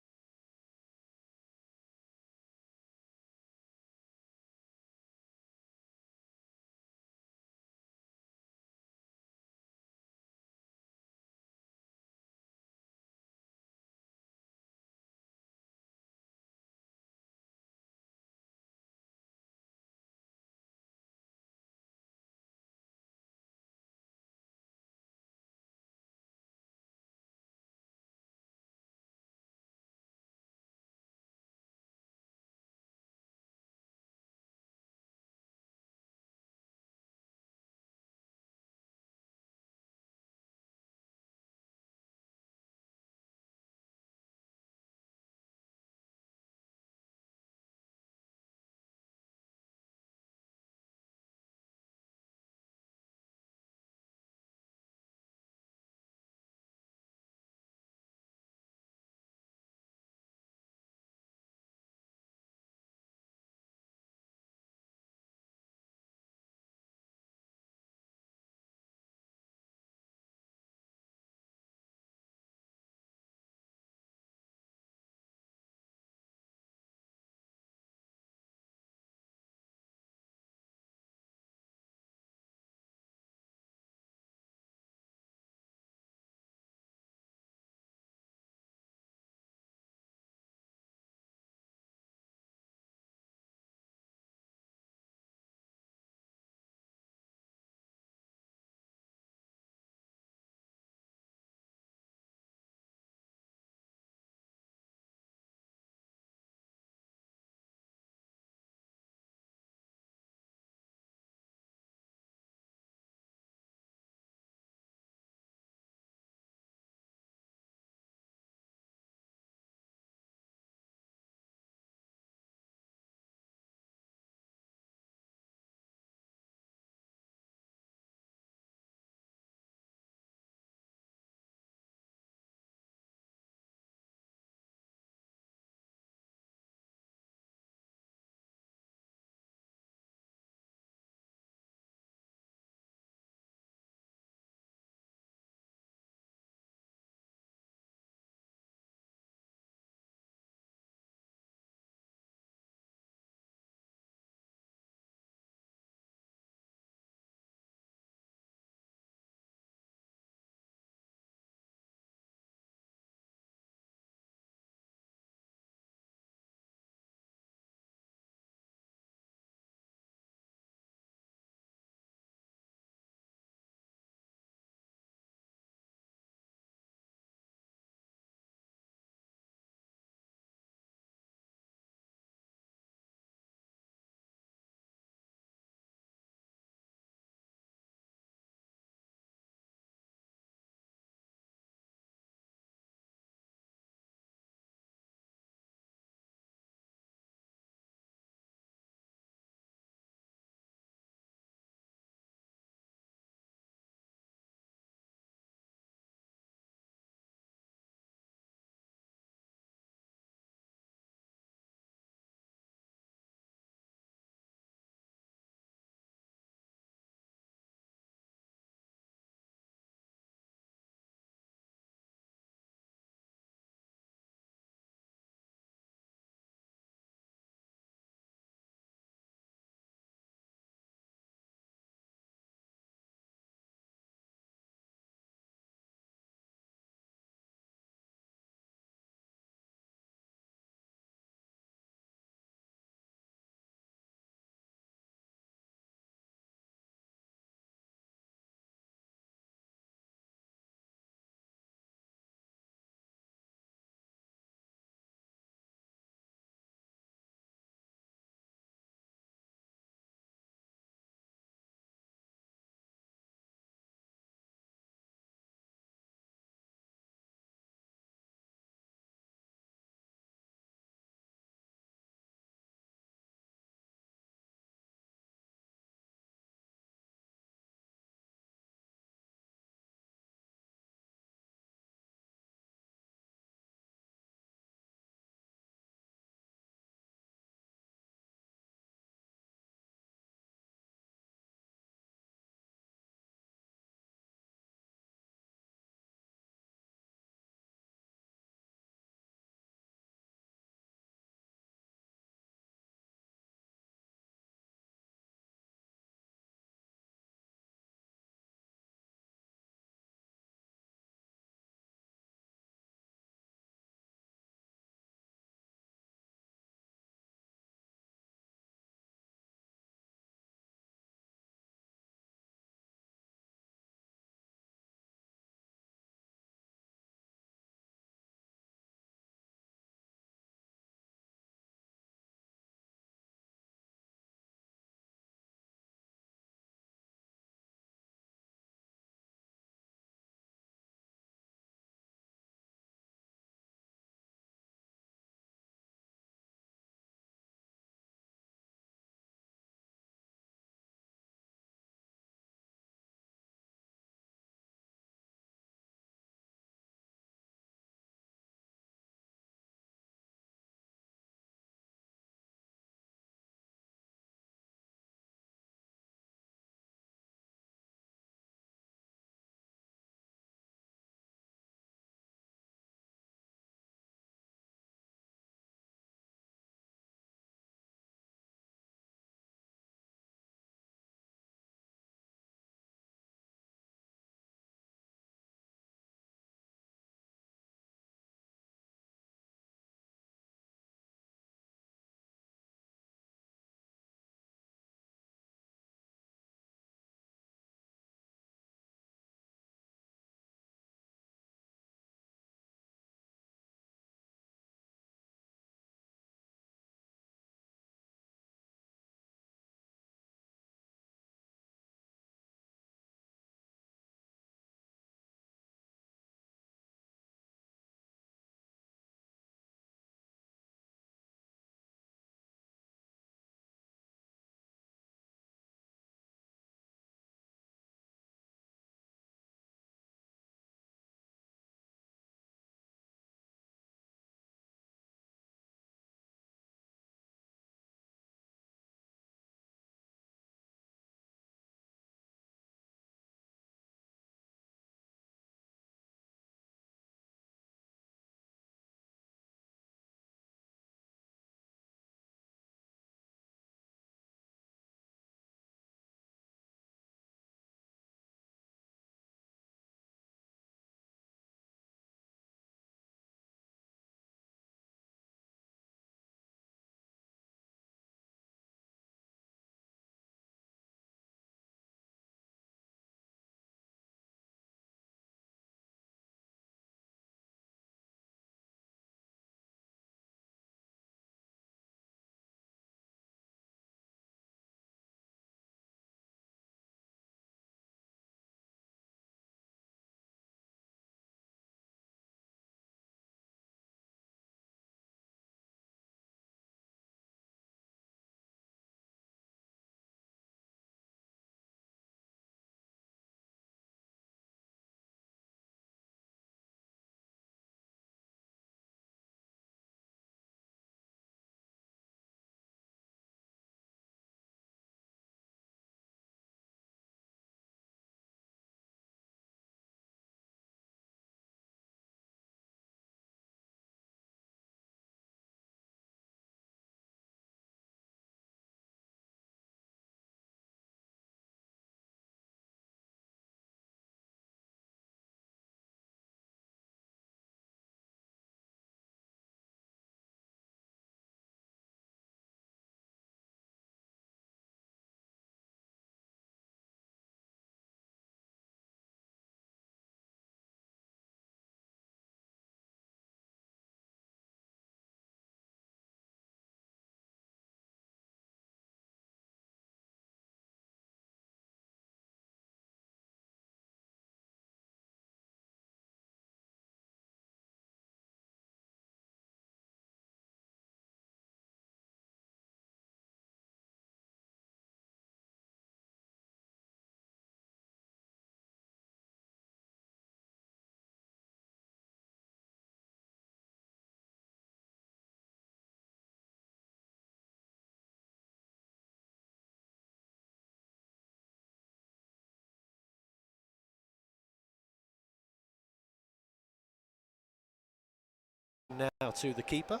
now to the keeper,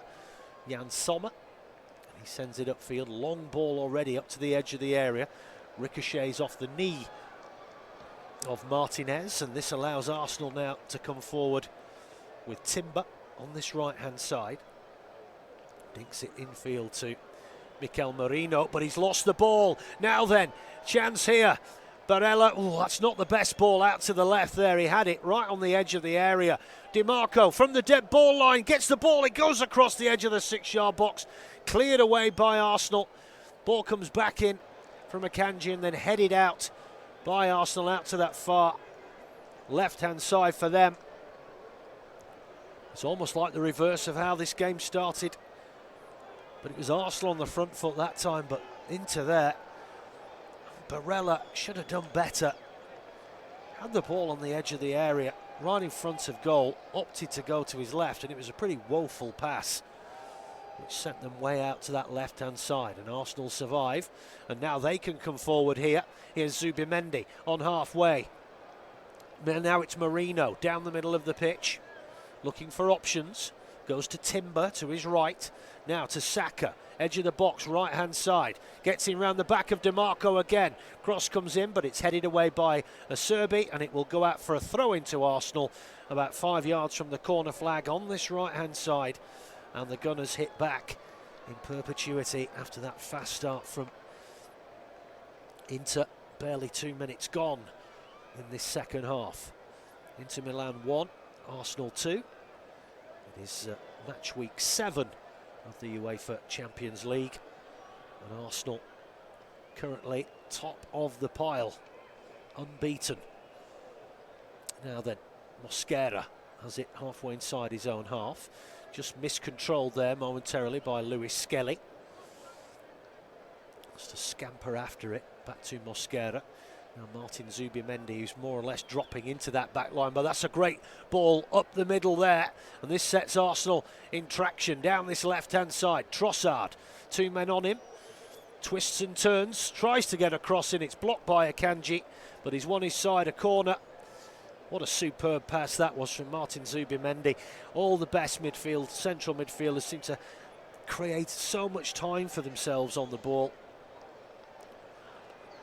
Jan Sommer. He sends it upfield, long ball already up to the edge of the area. Ricochets off the knee of Martinez, and this allows Arsenal now to come forward with Timber on this right-hand side. Dinks it infield to Mikel Merino, but he's lost the ball. Now then, chance here. Barella, oh, that's not the best ball out to the left there. He had it right on the edge of the area. DiMarco from the dead ball line gets the ball. It goes across the edge of the 6-yard box. Cleared away by Arsenal. Ball comes back in from Akanji and then headed out by Arsenal out to that far left-hand side for them. It's almost like the reverse of how this game started. But it was Arsenal on the front foot that time, but into there. Barella should have done better. Had the ball on the edge of the area, right in front of goal, opted to go to his left, and it was a pretty woeful pass, which sent them way out to that left-hand side, and Arsenal survive, and now they can come forward here. Here's Zubimendi on halfway. Now it's Merino down the middle of the pitch, looking for options. Goes to Timber to his right. Now to Saka, edge of the box, right-hand side. Gets in round the back of DiMarco again. Cross comes in, but it's headed away by Acerbi, and it will go out for a throw into Arsenal about 5 yards from the corner flag on this right-hand side. And the Gunners hit back in perpetuity after that fast start from Inter. Barely 2 minutes gone in this second half. Inter Milan 1, Arsenal 2. It is match week 7 of the UEFA Champions League, and Arsenal currently top of the pile, unbeaten. Now then, Mosquera has it halfway inside his own half, just miscontrolled there momentarily by Luis Skelly. Just to scamper after it, back to Mosquera. Now Martin Zubimendi, who's more or less dropping into that back line, but that's a great ball up the middle there, and this sets Arsenal in traction down this left-hand side. Trossard, 2 men on him, twists and turns, tries to get a cross in, it's blocked by Akanji, but he's won his side a corner. What a superb pass that was from Martin Zubimendi. All the best midfield, central midfielders seem to create so much time for themselves on the ball,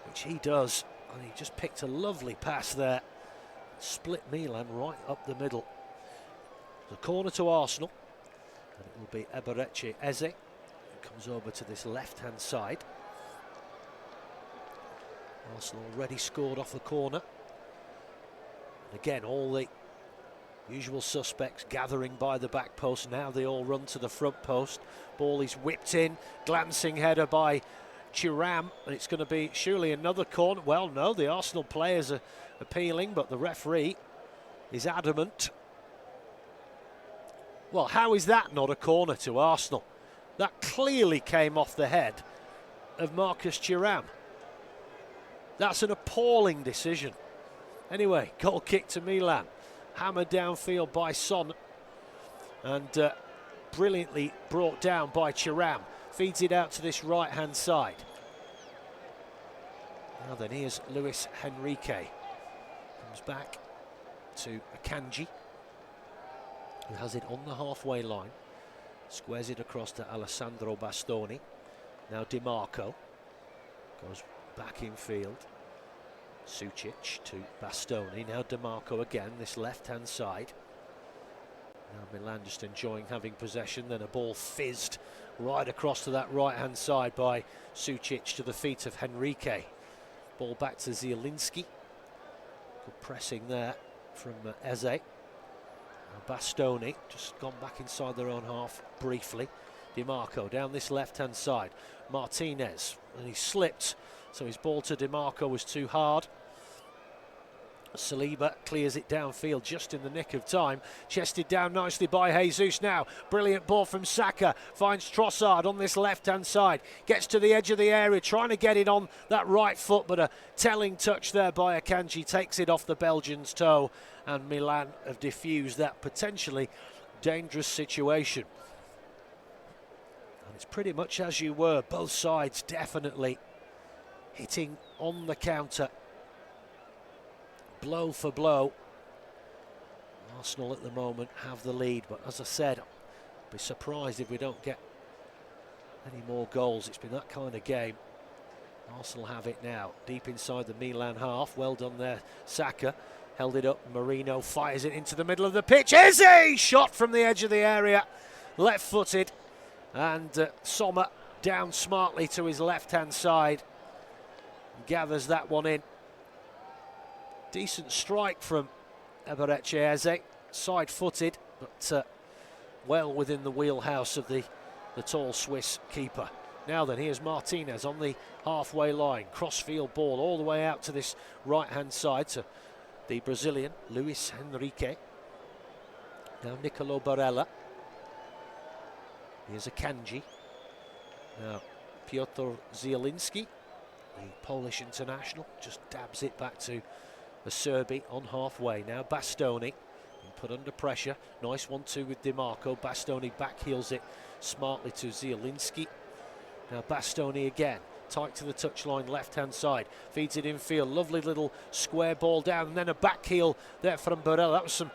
which he does. And he just picked a lovely pass there. Split Milan right up the middle. The corner to Arsenal. And it will be Eberechi Eze, who comes over to this left-hand side. Arsenal already scored off the corner. And again, all the usual suspects gathering by the back post. Now they all run to the front post. Ball is whipped in. Glancing header by Thuram, and it's going to be surely another corner. Well, no, the Arsenal players are appealing, but the referee is adamant. Well, how is that not a corner to Arsenal? That clearly came off the head of Marcus Thuram. That's an appalling decision. Anyway, goal kick to Milan. Hammered downfield by Son, and brilliantly brought down by Thuram. Feeds it out to this right-hand side. Now then, here's Luis Henrique. Comes back to Akanji, who has it on the halfway line. Squares it across to Alessandro Bastoni. Now DiMarco goes back in field. Sucic to Bastoni. Now DiMarco again, this left-hand side. Now Milan just enjoying having possession. Then a ball fizzed right across to that right-hand side by Sucic to the feet of Henrique. Ball back to Zielinski. Good pressing there from Eze. Now Bastoni just gone back inside their own half briefly. DiMarco down this left-hand side. Martinez, and he slipped, so his ball to DiMarco was too hard. Saliba clears it downfield just in the nick of time. Chested down nicely by Jesus now. Brilliant ball from Saka. Finds Trossard on this left-hand side. Gets to the edge of the area, trying to get it on that right foot, but a telling touch there by Akanji takes it off the Belgian's toe, and Milan have diffused that potentially dangerous situation. And it's pretty much as you were. Both sides definitely hitting on the counter. Blow for blow. Arsenal at the moment have the lead, but as I said, Be surprised if we don't get any more goals. It's been that kind of game. Arsenal have it now, deep inside the Milan half. Well done there, Saka. Held it up, Marino fires it into the middle of the pitch. Eze! Shot from the edge of the area, left-footed. And Sommer down smartly to his left-hand side. Gathers that one in. Decent strike from Eberechi Eze. Side-footed, but well within the wheelhouse of the tall Swiss keeper. Now then, here's Martinez on the halfway line. Crossfield ball all the way out to this right-hand side to the Brazilian, Luis Henrique. Now Nicolo Barella. Here's Akanji. Now Piotr Zielinski, the Polish international, just dabs it back to the Serbi on halfway. Now Bastoni, being put under pressure. Nice 1-2 with DiMarco. Bastoni backheels it smartly to Zielinski. Now Bastoni again, tight to the touchline, left-hand side. Feeds it infield, lovely little square ball down, and then a backheel there from Barella. That was some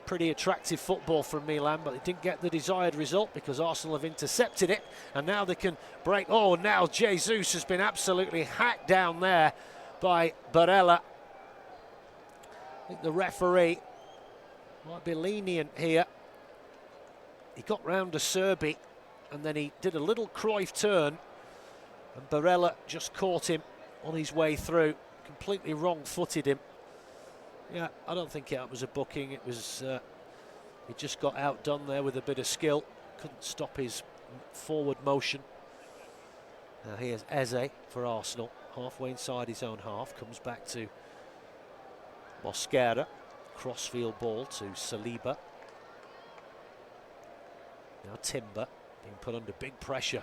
pretty attractive football from Milan, but they didn't get the desired result because Arsenal have intercepted it, and now they can break. Oh, now Jesus has been absolutely hacked down there by Barella. I think the referee might be lenient here. He got round to Serbi, and then he did a little Cruyff turn, and Barella just caught him on his way through, completely wrong-footed him. Yeah, I don't think that was a booking. It was, he just got outdone there with a bit of skill. Couldn't stop his forward motion. Now here's Eze for Arsenal, halfway inside his own half. Comes back to Mosquera. Crossfield ball to Saliba. Now Timber being put under big pressure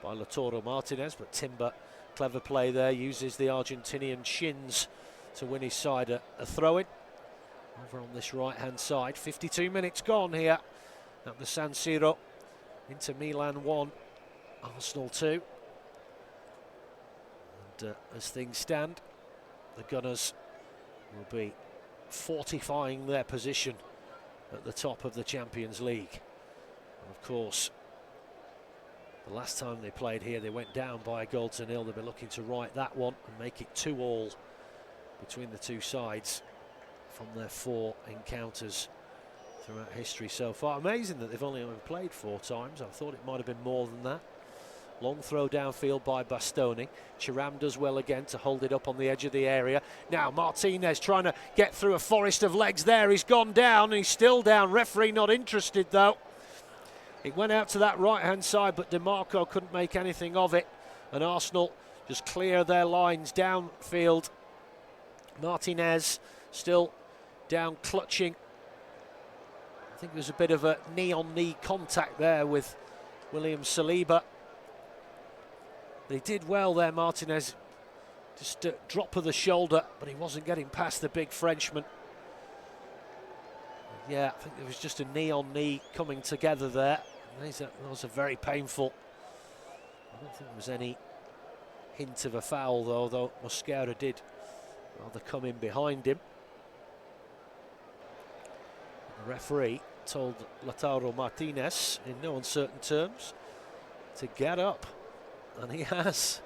by Lautaro Martinez, but Timber, clever play there, uses the Argentinian shins to win his side a throw-in. Over on this right-hand side, 52 minutes gone here at the San Siro. Inter Milan 1, Arsenal 2. And as things stand, the Gunners will be fortifying their position at the top of the Champions League. And of course, the last time they played here, they went down by 1-0. They'll be looking to right that one and make it 2-2 between the two sides from their 4 encounters throughout history so far. Amazing that they've only ever played 4 times. I thought it might have been more than that. Long throw downfield by Bastoni. Thuram does well again to hold it up on the edge of the area. Now Martinez trying to get through a forest of legs there. He's gone down and he's still down. Referee not interested though. It went out to that right-hand side, but DiMarco couldn't make anything of it. And Arsenal just clear their lines downfield. Martinez still down clutching. I think there's a bit of a knee-on-knee contact there with William Saliba. They did well there, Martinez. Just a drop of the shoulder, but he wasn't getting past the big Frenchman. Yeah, I think there was just a knee-on-knee coming together there. That was a very painful. I don't think there was any hint of a foul, though Mosquera did rather come in behind him. The referee told Lautaro Martinez in no uncertain terms to get up, and he has.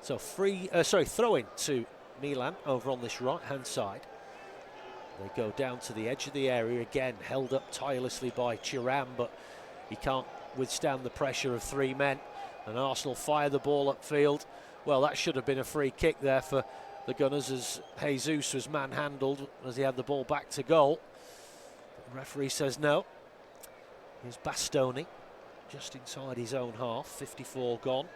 So throw-in to Milan over on this right-hand side. They go down to the edge of the area again, held up tirelessly by Thuram, but he can't withstand the pressure of 3 men. And Arsenal fire the ball upfield. Well, that should have been a free kick there for the Gunners as Jesus was manhandled as he had the ball back to goal. But the referee says no. Here's Bastoni, just inside his own half, 54 gone.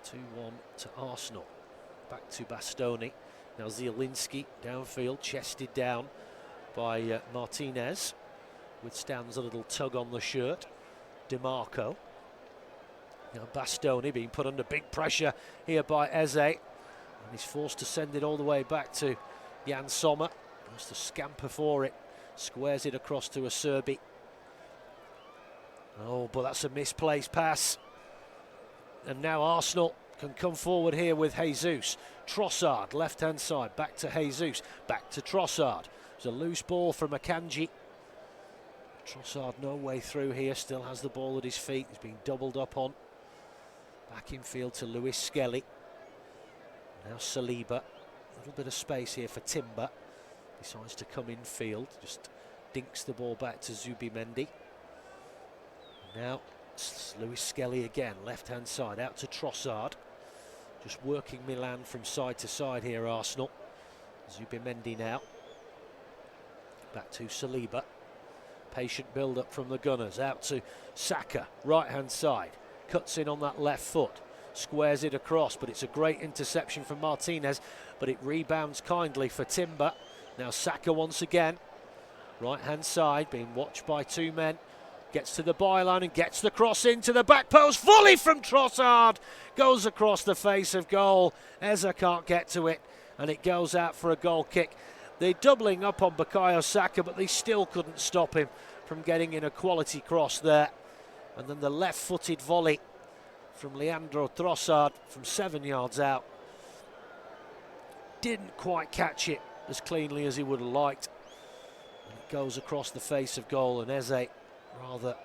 2-1 to Arsenal. Back to Bastoni. Now Zielinski downfield, chested down by Martinez. Withstands a little tug on the shirt. DiMarco. Now Bastoni being put under big pressure here by Eze. And he's forced to send it all the way back to Jan Sommer. Has to scamper for it. Squares it across to a Serbi. Oh, but that's a misplaced pass. And now Arsenal can come forward here with Jesus. Trossard, left-hand side, back to Jesus. Back to Trossard. There's a loose ball from Akanji. Trossard no way through here, still has the ball at his feet. He's being doubled up on. Back in field to Lewis Skelly. Now Saliba. A little bit of space here for Timber. Decides to come in field. Just dinks the ball back to Zubimendi. Now Lewis Skelly again, left-hand side, out to Trossard. Just working Milan from side to side here, Arsenal. Zubimendi now. Back to Saliba. Patient build-up from the Gunners. Out to Saka, right-hand side. Cuts in on that left foot. Squares it across, but it's a great interception from Martinez. But it rebounds kindly for Timber. Now Saka once again. Right-hand side, being watched by two men. Gets to the byline and gets the cross into the back post. Volley from Trossard. Goes across the face of goal. Eza can't get to it, and it goes out for a goal kick. They're doubling up on Bukayo Saka, but they still couldn't stop him from getting in a quality cross there. And then the left-footed volley from Leandro Trossard from 7 yards out. Didn't quite catch it as cleanly as he would have liked. And it goes across the face of goal, and Eze rather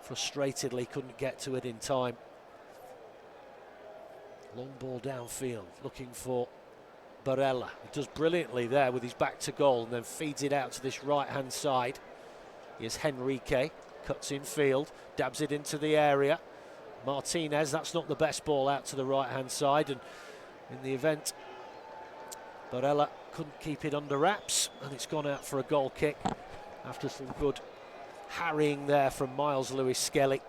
frustratedly couldn't get to it in time. Long ball downfield, looking for Barella. He does brilliantly there with his back to goal and then feeds it out to this right-hand side. Here's Henrique, cuts in field, dabs it into the area. Martinez, that's not the best ball out to the right-hand side, and in the event, Barella couldn't keep it under wraps, and it's gone out for a goal kick after some good harrying there from Miles Lewis Skelly.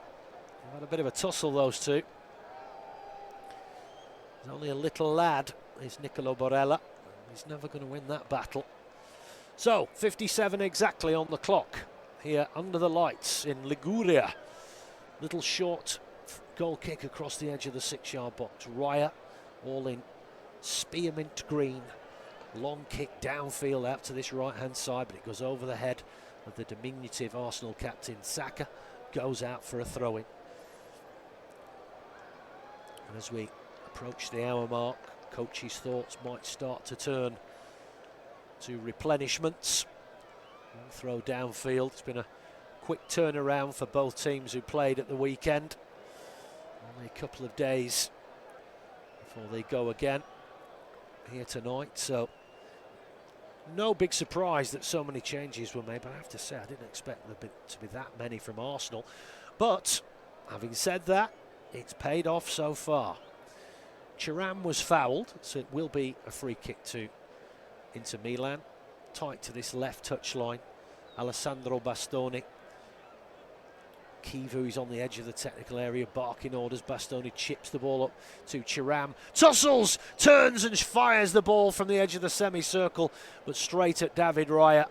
Had a bit of a tussle, those two. He's only a little lad, is Nicolo Barella. He's never going to win that battle. So, 57 exactly on the clock here under the lights in Liguria. Little short goal kick across the edge of the 6-yard box. Raya, all in spearmint green. Long kick downfield out to this right-hand side, but it goes over the head of the diminutive Arsenal captain. Saka goes out for a throw-in. And as we approach the hour mark, coach's thoughts might start to turn to replenishments. Throw downfield. It's been a quick turnaround for both teams who played at the weekend. Only a couple of days before they go again here tonight, so no big surprise that so many changes were made, but I have to say I didn't expect there to be that many from Arsenal. But having said that, it's paid off so far. Thuram was fouled, so it will be a free kick to Inter Milan. Tight to this left touchline. Alessandro Bastoni. Kivu is on the edge of the technical area, barking orders. Bastoni chips the ball up to Thuram. Tussles, turns and fires the ball from the edge of the semicircle, but straight at David Raya.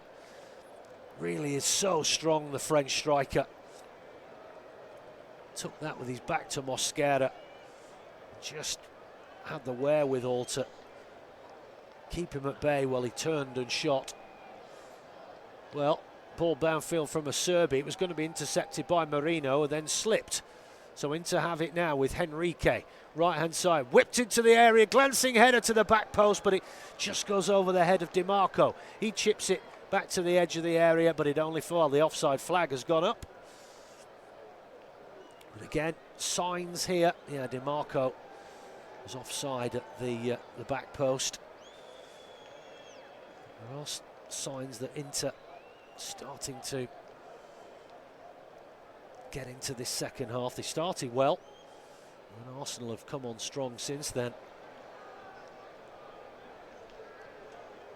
Really is so strong, the French striker. Took that with his back to Mosquera. Just had the wherewithal to keep him at bay while he turned and shot. Well, ball downfield from Acerbi. It was going to be intercepted by Marino and then slipped. So Inter have it now with Henrique. Right-hand side, whipped into the area, glancing header to the back post, but it just goes over the head of DiMarco. He chips it back to the edge of the area, but it only fell. The offside flag has gone up. And again, signs here. Yeah, DiMarco was offside at the back post. There are signs that Inter starting to get into this second half. They started well, and Arsenal have come on strong since then.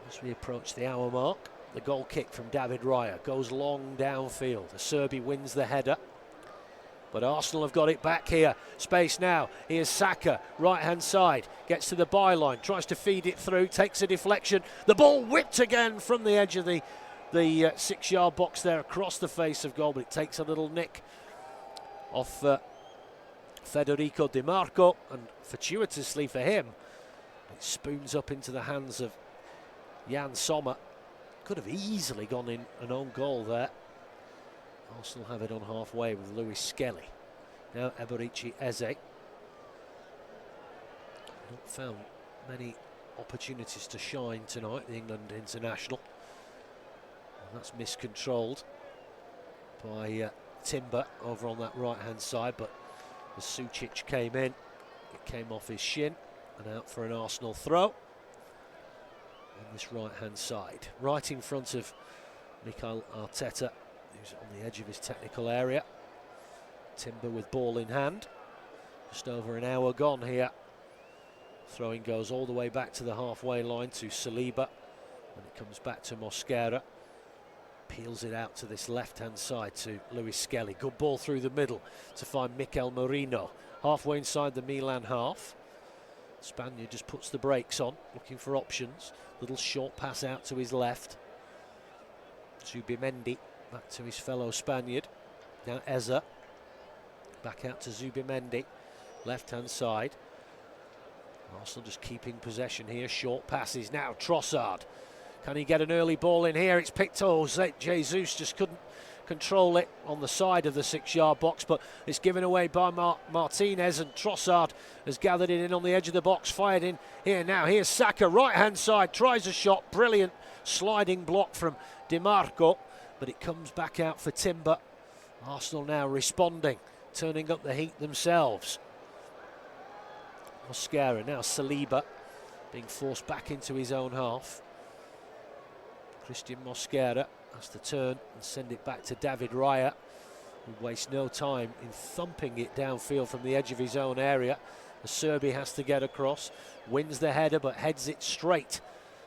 As we approach the hour mark, the goal kick from David Raya goes long downfield. Acerbi wins the header, but Arsenal have got it back here. Space now. Here's Saka, right-hand side, gets to the byline, tries to feed it through, takes a deflection. The ball whipped again from the edge of the 6-yard box there across the face of goal, but it takes a little nick off Federico Di Marco, and fortuitously for him, it spoons up into the hands of Jan Sommer. Could have easily gone in an own goal there. Arsenal have it on halfway with Lewis Skelly. Now Eberici Eze. Not found many opportunities to shine tonight, the England international. And that's miscontrolled. by Timber over on that right-hand side, but as Sucic came in, it came off his shin and out for an Arsenal throw on this right-hand side, right in front of Mikel Arteta, who's on the edge of his technical area. Timber with ball in hand. Just over an hour gone here. Throwing goes all the way back to the halfway line to Saliba, and it comes back to Mosquera. Peels it out to this left-hand side to Luis Skelly. Good ball through the middle to find Mikel Merino. Halfway inside the Milan half. Spaniard just puts the brakes on, looking for options. Little short pass out to his left. Zubimendi back to his fellow Spaniard. Now Eza. Back out to Zubimendi. Left-hand side. Arsenal just keeping possession here. Short passes now. Trossard. Can he get an early ball in here? It's picked. Oh, Jesus just couldn't control it on the side of the 6-yard box, but it's given away by Martinez, and Trossard has gathered it in on the edge of the box, fired in here now. Here's Saka, right-hand side, tries a shot. Brilliant sliding block from DiMarco, but it comes back out for Timber. Arsenal now responding, turning up the heat themselves. Mosquera, now Saliba, being forced back into his own half. Christian Mosquera has to turn and send it back to David Raya, who wastes no time in thumping it downfield from the edge of his own area. The Serbi has to get across, wins the header but heads it straight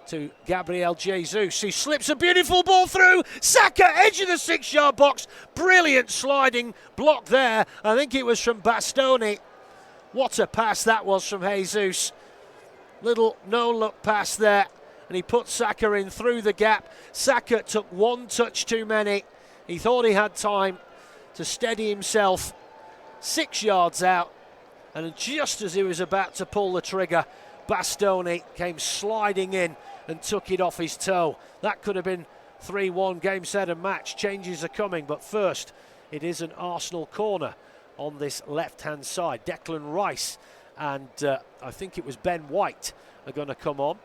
to Gabriel Jesus. He slips a beautiful ball through. Saka, edge of the 6-yard box. Brilliant sliding block there. I think it was from Bastoni. What a pass that was from Jesus. Little no-look pass there. And he put Saka in through the gap. Saka took one touch too many. He thought he had time to steady himself 6 yards out. And just as he was about to pull the trigger, Bastoni came sliding in and took it off his toe. That could have been 3-1, game, set and match. Changes are coming, but first it is an Arsenal corner on this left-hand side. Declan Rice and I think it was Ben White are going to come on.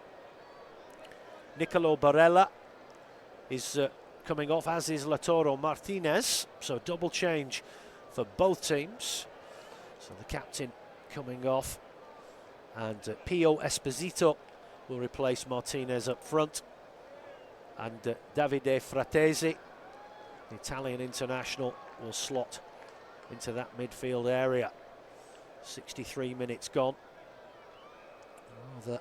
Nicolo Barella is coming off, as is Lautaro Martinez. So double change for both teams. So the captain coming off, and Pio Esposito will replace Martinez up front. And Davide Fratesi, the Italian international, will slot into that midfield area. 63 minutes gone. The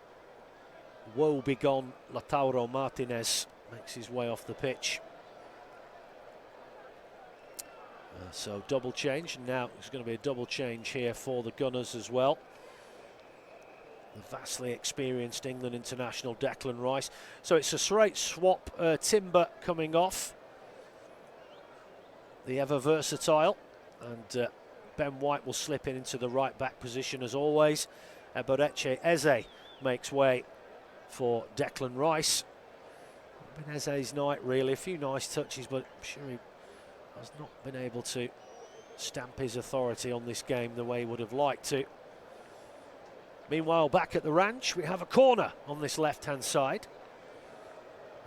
woe-begone Lautaro Martinez makes his way off the pitch. So double change, and now there's going to be a double change here for the Gunners as well. The vastly experienced England international Declan Rice. So it's a straight swap. Timber coming off, the ever versatile, and Ben White will slip in into the right back position as always. Eberechi Eze makes way for Declan Rice. Been Eze's night really, a few nice touches, but I'm sure he has not been able to stamp his authority on this game the way he would have liked to. Meanwhile, back at the ranch, we have a corner on this left-hand side.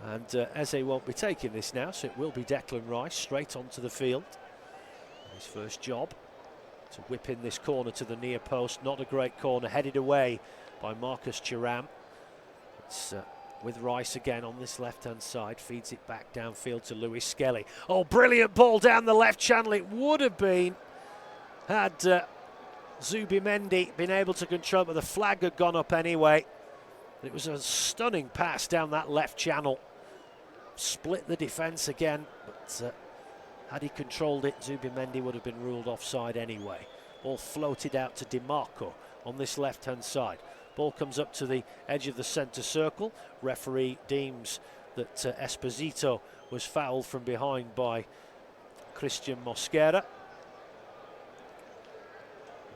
And Eze won't be taking this now, so it will be Declan Rice straight onto the field. His first job to whip in this corner to the near post. Not a great corner, headed away by Marcus Thuram. It's with Rice again on this left-hand side, feeds it back downfield to Luis Skelly. Oh, brilliant ball down the left channel. It would have been had Zubimendi been able to control, but the flag had gone up anyway. It was a stunning pass down that left channel. Split the defence again, but had he controlled it, Zubimendi would have been ruled offside anyway. Ball floated out to DiMarco on this left-hand side. Ball comes up to the edge of the centre circle. Referee deems that Esposito was fouled from behind by Christian Mosquera.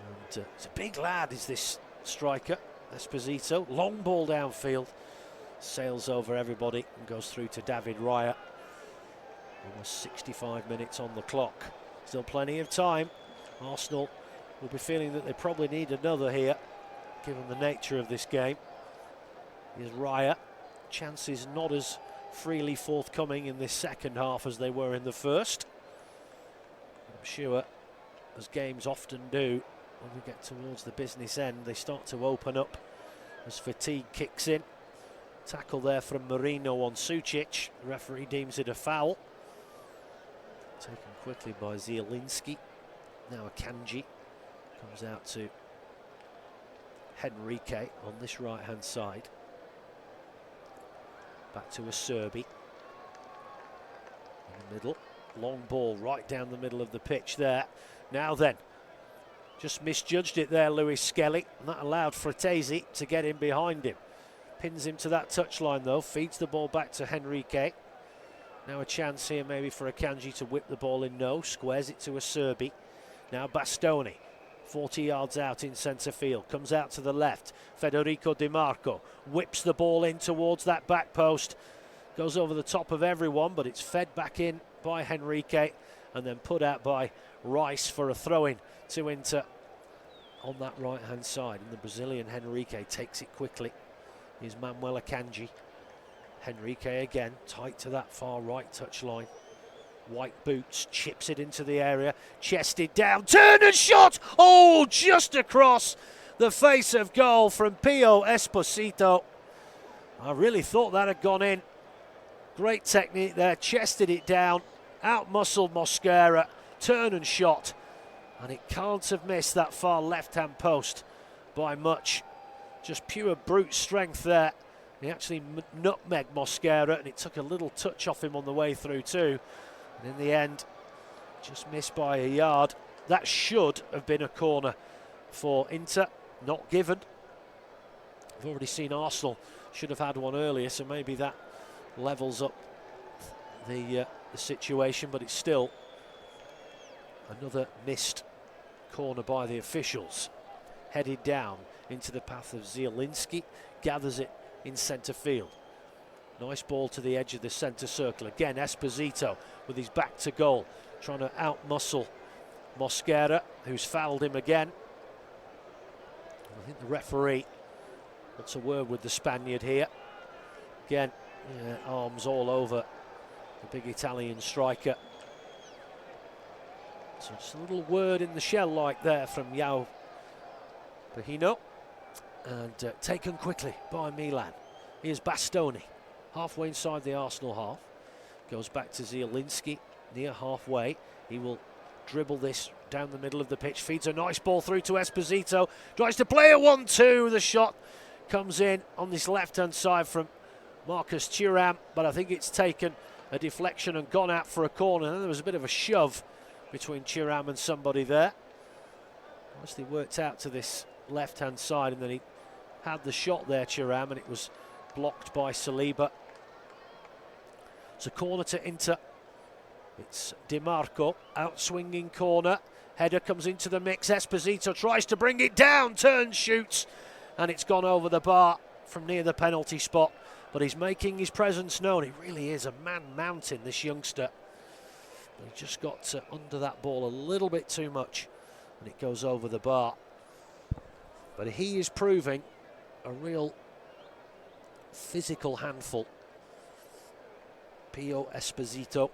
And it's a big lad, is this striker, Esposito. Long ball downfield, sails over everybody and goes through to David Raya. Almost 65 minutes on the clock. Still plenty of time. Arsenal will be feeling that they probably need another here, given the nature of this game. Here's Raya. Chances not as freely forthcoming in this second half as they were in the first. sure, as games often do, when we get towards the business end, they start to open up as fatigue kicks in. Tackle there from Marino on Sucic. The referee deems it a foul. Taken quickly by Zielinski. Now Akanji comes out to Henrique on this right-hand side. Back to Acerbi. In the middle. Long ball right down the middle of the pitch there. Now then, just misjudged it there, Luis Skelly, and that allowed Fratesi to get in behind him. Pins him to that touchline though, feeds the ball back to Henrique. Now a chance here maybe for Akanji to whip the ball in, no, squares it to Acerbi. Now Bastoni, 40 yards out in centre field, comes out to the left. Federico Di Marco whips the ball in towards that back post. Goes over the top of everyone, but it's fed back in by Henrique and then put out by Rice for a throw-in to Inter on that right-hand side. And the Brazilian Henrique takes it quickly. Here's Manuel Akanji. Henrique again, tight to that far right touchline. White boots, chips it into the area, chested down, turn and shot! Oh, just across the face of goal from Pio Esposito. I really thought that had gone in. Great technique there, chested it down, out-muscled Mosquera, turn and shot. And it can't have missed that far left-hand post by much. Just pure brute strength there. He actually nutmegged Mosquera, and it took a little touch off him on the way through too. And in the end, just missed by a yard. That should have been a corner for Inter, not given. We've already seen Arsenal should have had one earlier, so maybe that levels up the situation, but it's still another missed corner by the officials. Headed down into the path of Zielinski, gathers it in centre field. Nice ball to the edge of the centre circle. Again, Esposito with his back to goal, trying to out-muscle Mosquera, who's fouled him again. I think the referee wants a word with the Spaniard here. Again, arms all over the big Italian striker. So just a little word in the shell like there from João Pahino. And taken quickly by Milan. Here's Bastoni, halfway inside the Arsenal half. Goes back to Zielinski, near halfway. He will dribble this down the middle of the pitch. Feeds a nice ball through to Esposito. Tries to play a 1-2. The shot comes in on this left-hand side from Marcus Thuram, but I think it's taken a deflection and gone out for a corner. And there was a bit of a shove between Thuram and somebody there. Obviously worked out to this left-hand side, and then he had the shot there, Thuram, and it was blocked by Saliba. It's a corner to Inter. It's Di Marco, out-swinging corner. Header comes into the mix. Esposito tries to bring it down, turns, shoots, and it's gone over the bar from near the penalty spot. But he's making his presence known. He really is a man-mountain, this youngster. But he just got under that ball a little bit too much, and it goes over the bar. But he is proving a real physical handful. Pio Esposito.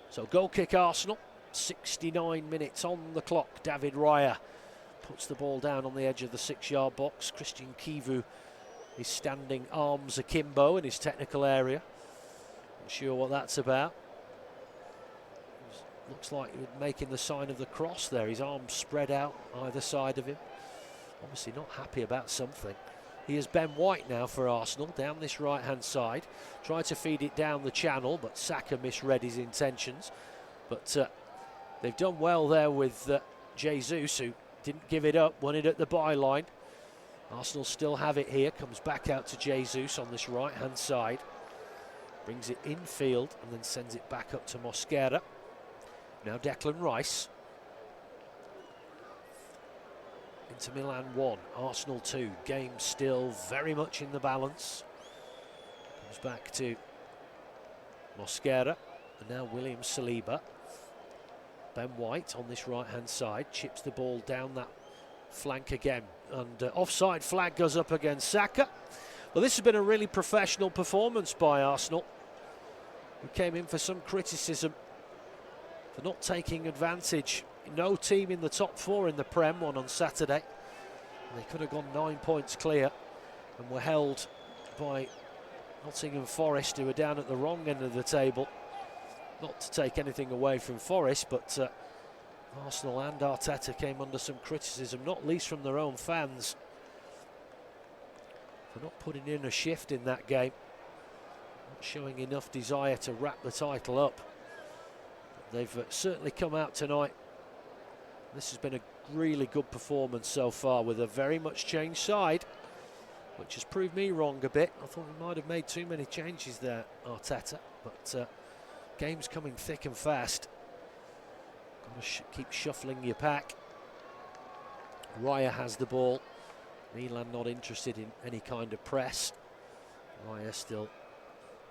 So goal kick Arsenal, 69 minutes on the clock. David Raya puts the ball down on the edge of the 6-yard box. Christian Kivu is standing arms akimbo in his technical area. Not sure what that's about. Looks like he was making the sign of the cross there. His arms spread out either side of him. Obviously not happy about something. Here's Ben White now for Arsenal, down this right-hand side. Tried to feed it down the channel, but Saka misread his intentions. But they've done well there with Jesus, who didn't give it up, won it at the byline. Arsenal still have it here. Comes back out to Jesus on this right-hand side. Brings it infield and then sends it back up to Mosquera. Now Declan Rice. Inter Milan 1, Arsenal 2. Game still very much in the balance. Comes back to Mosquera. And now William Saliba. Ben White on this right-hand side. Chips the ball down that flank again. And offside flag goes up against Saka. Well, this has been a really professional performance by Arsenal. We came in for some criticism for not taking advantage. No team in the top 4 in the Prem won on Saturday. They could have gone 9 points clear and were held by Nottingham Forest, who were down at the wrong end of the table. Not to take anything away from Forest, but Arsenal and Arteta came under some criticism, not least from their own fans, for not putting in a shift in that game, not showing enough desire to wrap the title up. But they've certainly come out tonight. This has been a really good performance so far, with a very much changed side, which has proved me wrong a bit. I thought we might have made too many changes there, Arteta, but game's coming thick and fast. Got to keep shuffling your pack. Raya has the ball. Milan not interested in any kind of press. Raya still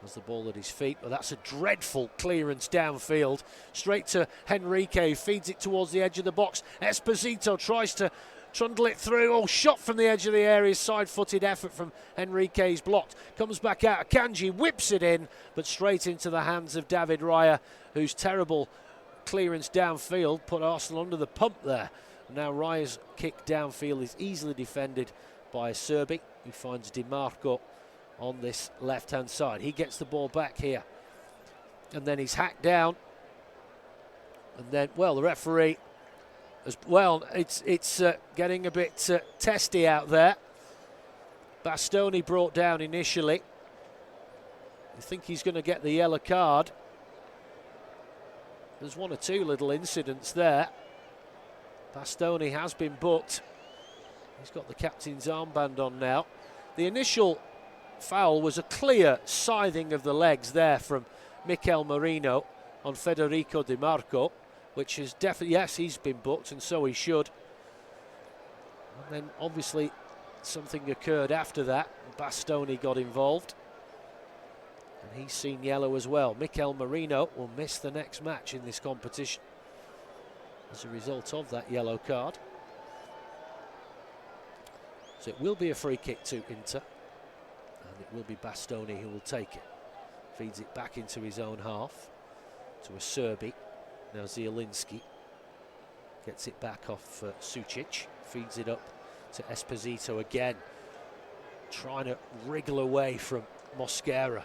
has the ball at his feet, but that's a dreadful clearance downfield. Straight to Henrique, feeds it towards the edge of the box. Esposito tries to trundle it through. Oh, shot from the edge of the area. Side-footed effort from Henrique's blocked. Comes back out. Akanji whips it in, but straight into the hands of David Raya, whose terrible clearance downfield put Arsenal under the pump there. Now Raya's kick downfield is easily defended by Serbi, who finds DiMarco on this left-hand side. He gets the ball back here, and then he's hacked down. And then, well, the referee, as well, it's getting a bit testy out there. Bastoni brought down initially. I think he's going to get the yellow card. There's one or two little incidents there. Bastoni has been booked. He's got the captain's armband on now. The initial foul was a clear scything of the legs there from Mikel Merino on Federico DiMarco, which is definitely, yes, he's been booked, and so he should. And then obviously something occurred after that. Bastoni got involved, and he's seen yellow as well. Mikel Merino will miss the next match in this competition as a result of that yellow card. So it will be a free kick to Inter, and it will be Bastoni who will take it. Feeds it back into his own half to a Serbi. Now Zielinski gets it back off Sucic, feeds it up to Esposito again, trying to wriggle away from Mosquera.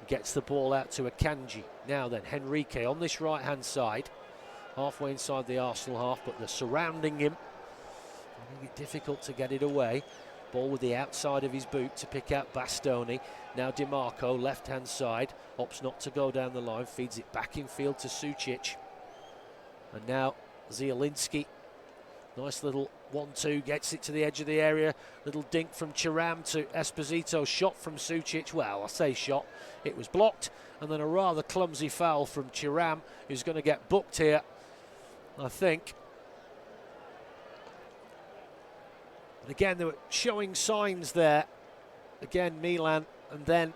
Gets the ball out to Akanji. Now then, Henrique on this right-hand side, halfway inside the Arsenal half, but they're surrounding him. Finding it difficult to get it away. Ball with the outside of his boot to pick out Bastoni. Now DiMarco, left-hand side, opts not to go down the line, feeds it back in field to Sucic. And now Zielinski, nice little 1-2, gets it to the edge of the area. Little dink from Thuram to Esposito, shot from Sucic. Well, I say shot, it was blocked. And then a rather clumsy foul from Thuram, who's going to get booked here, I think. And again, they were showing signs there. Again, Milan, and then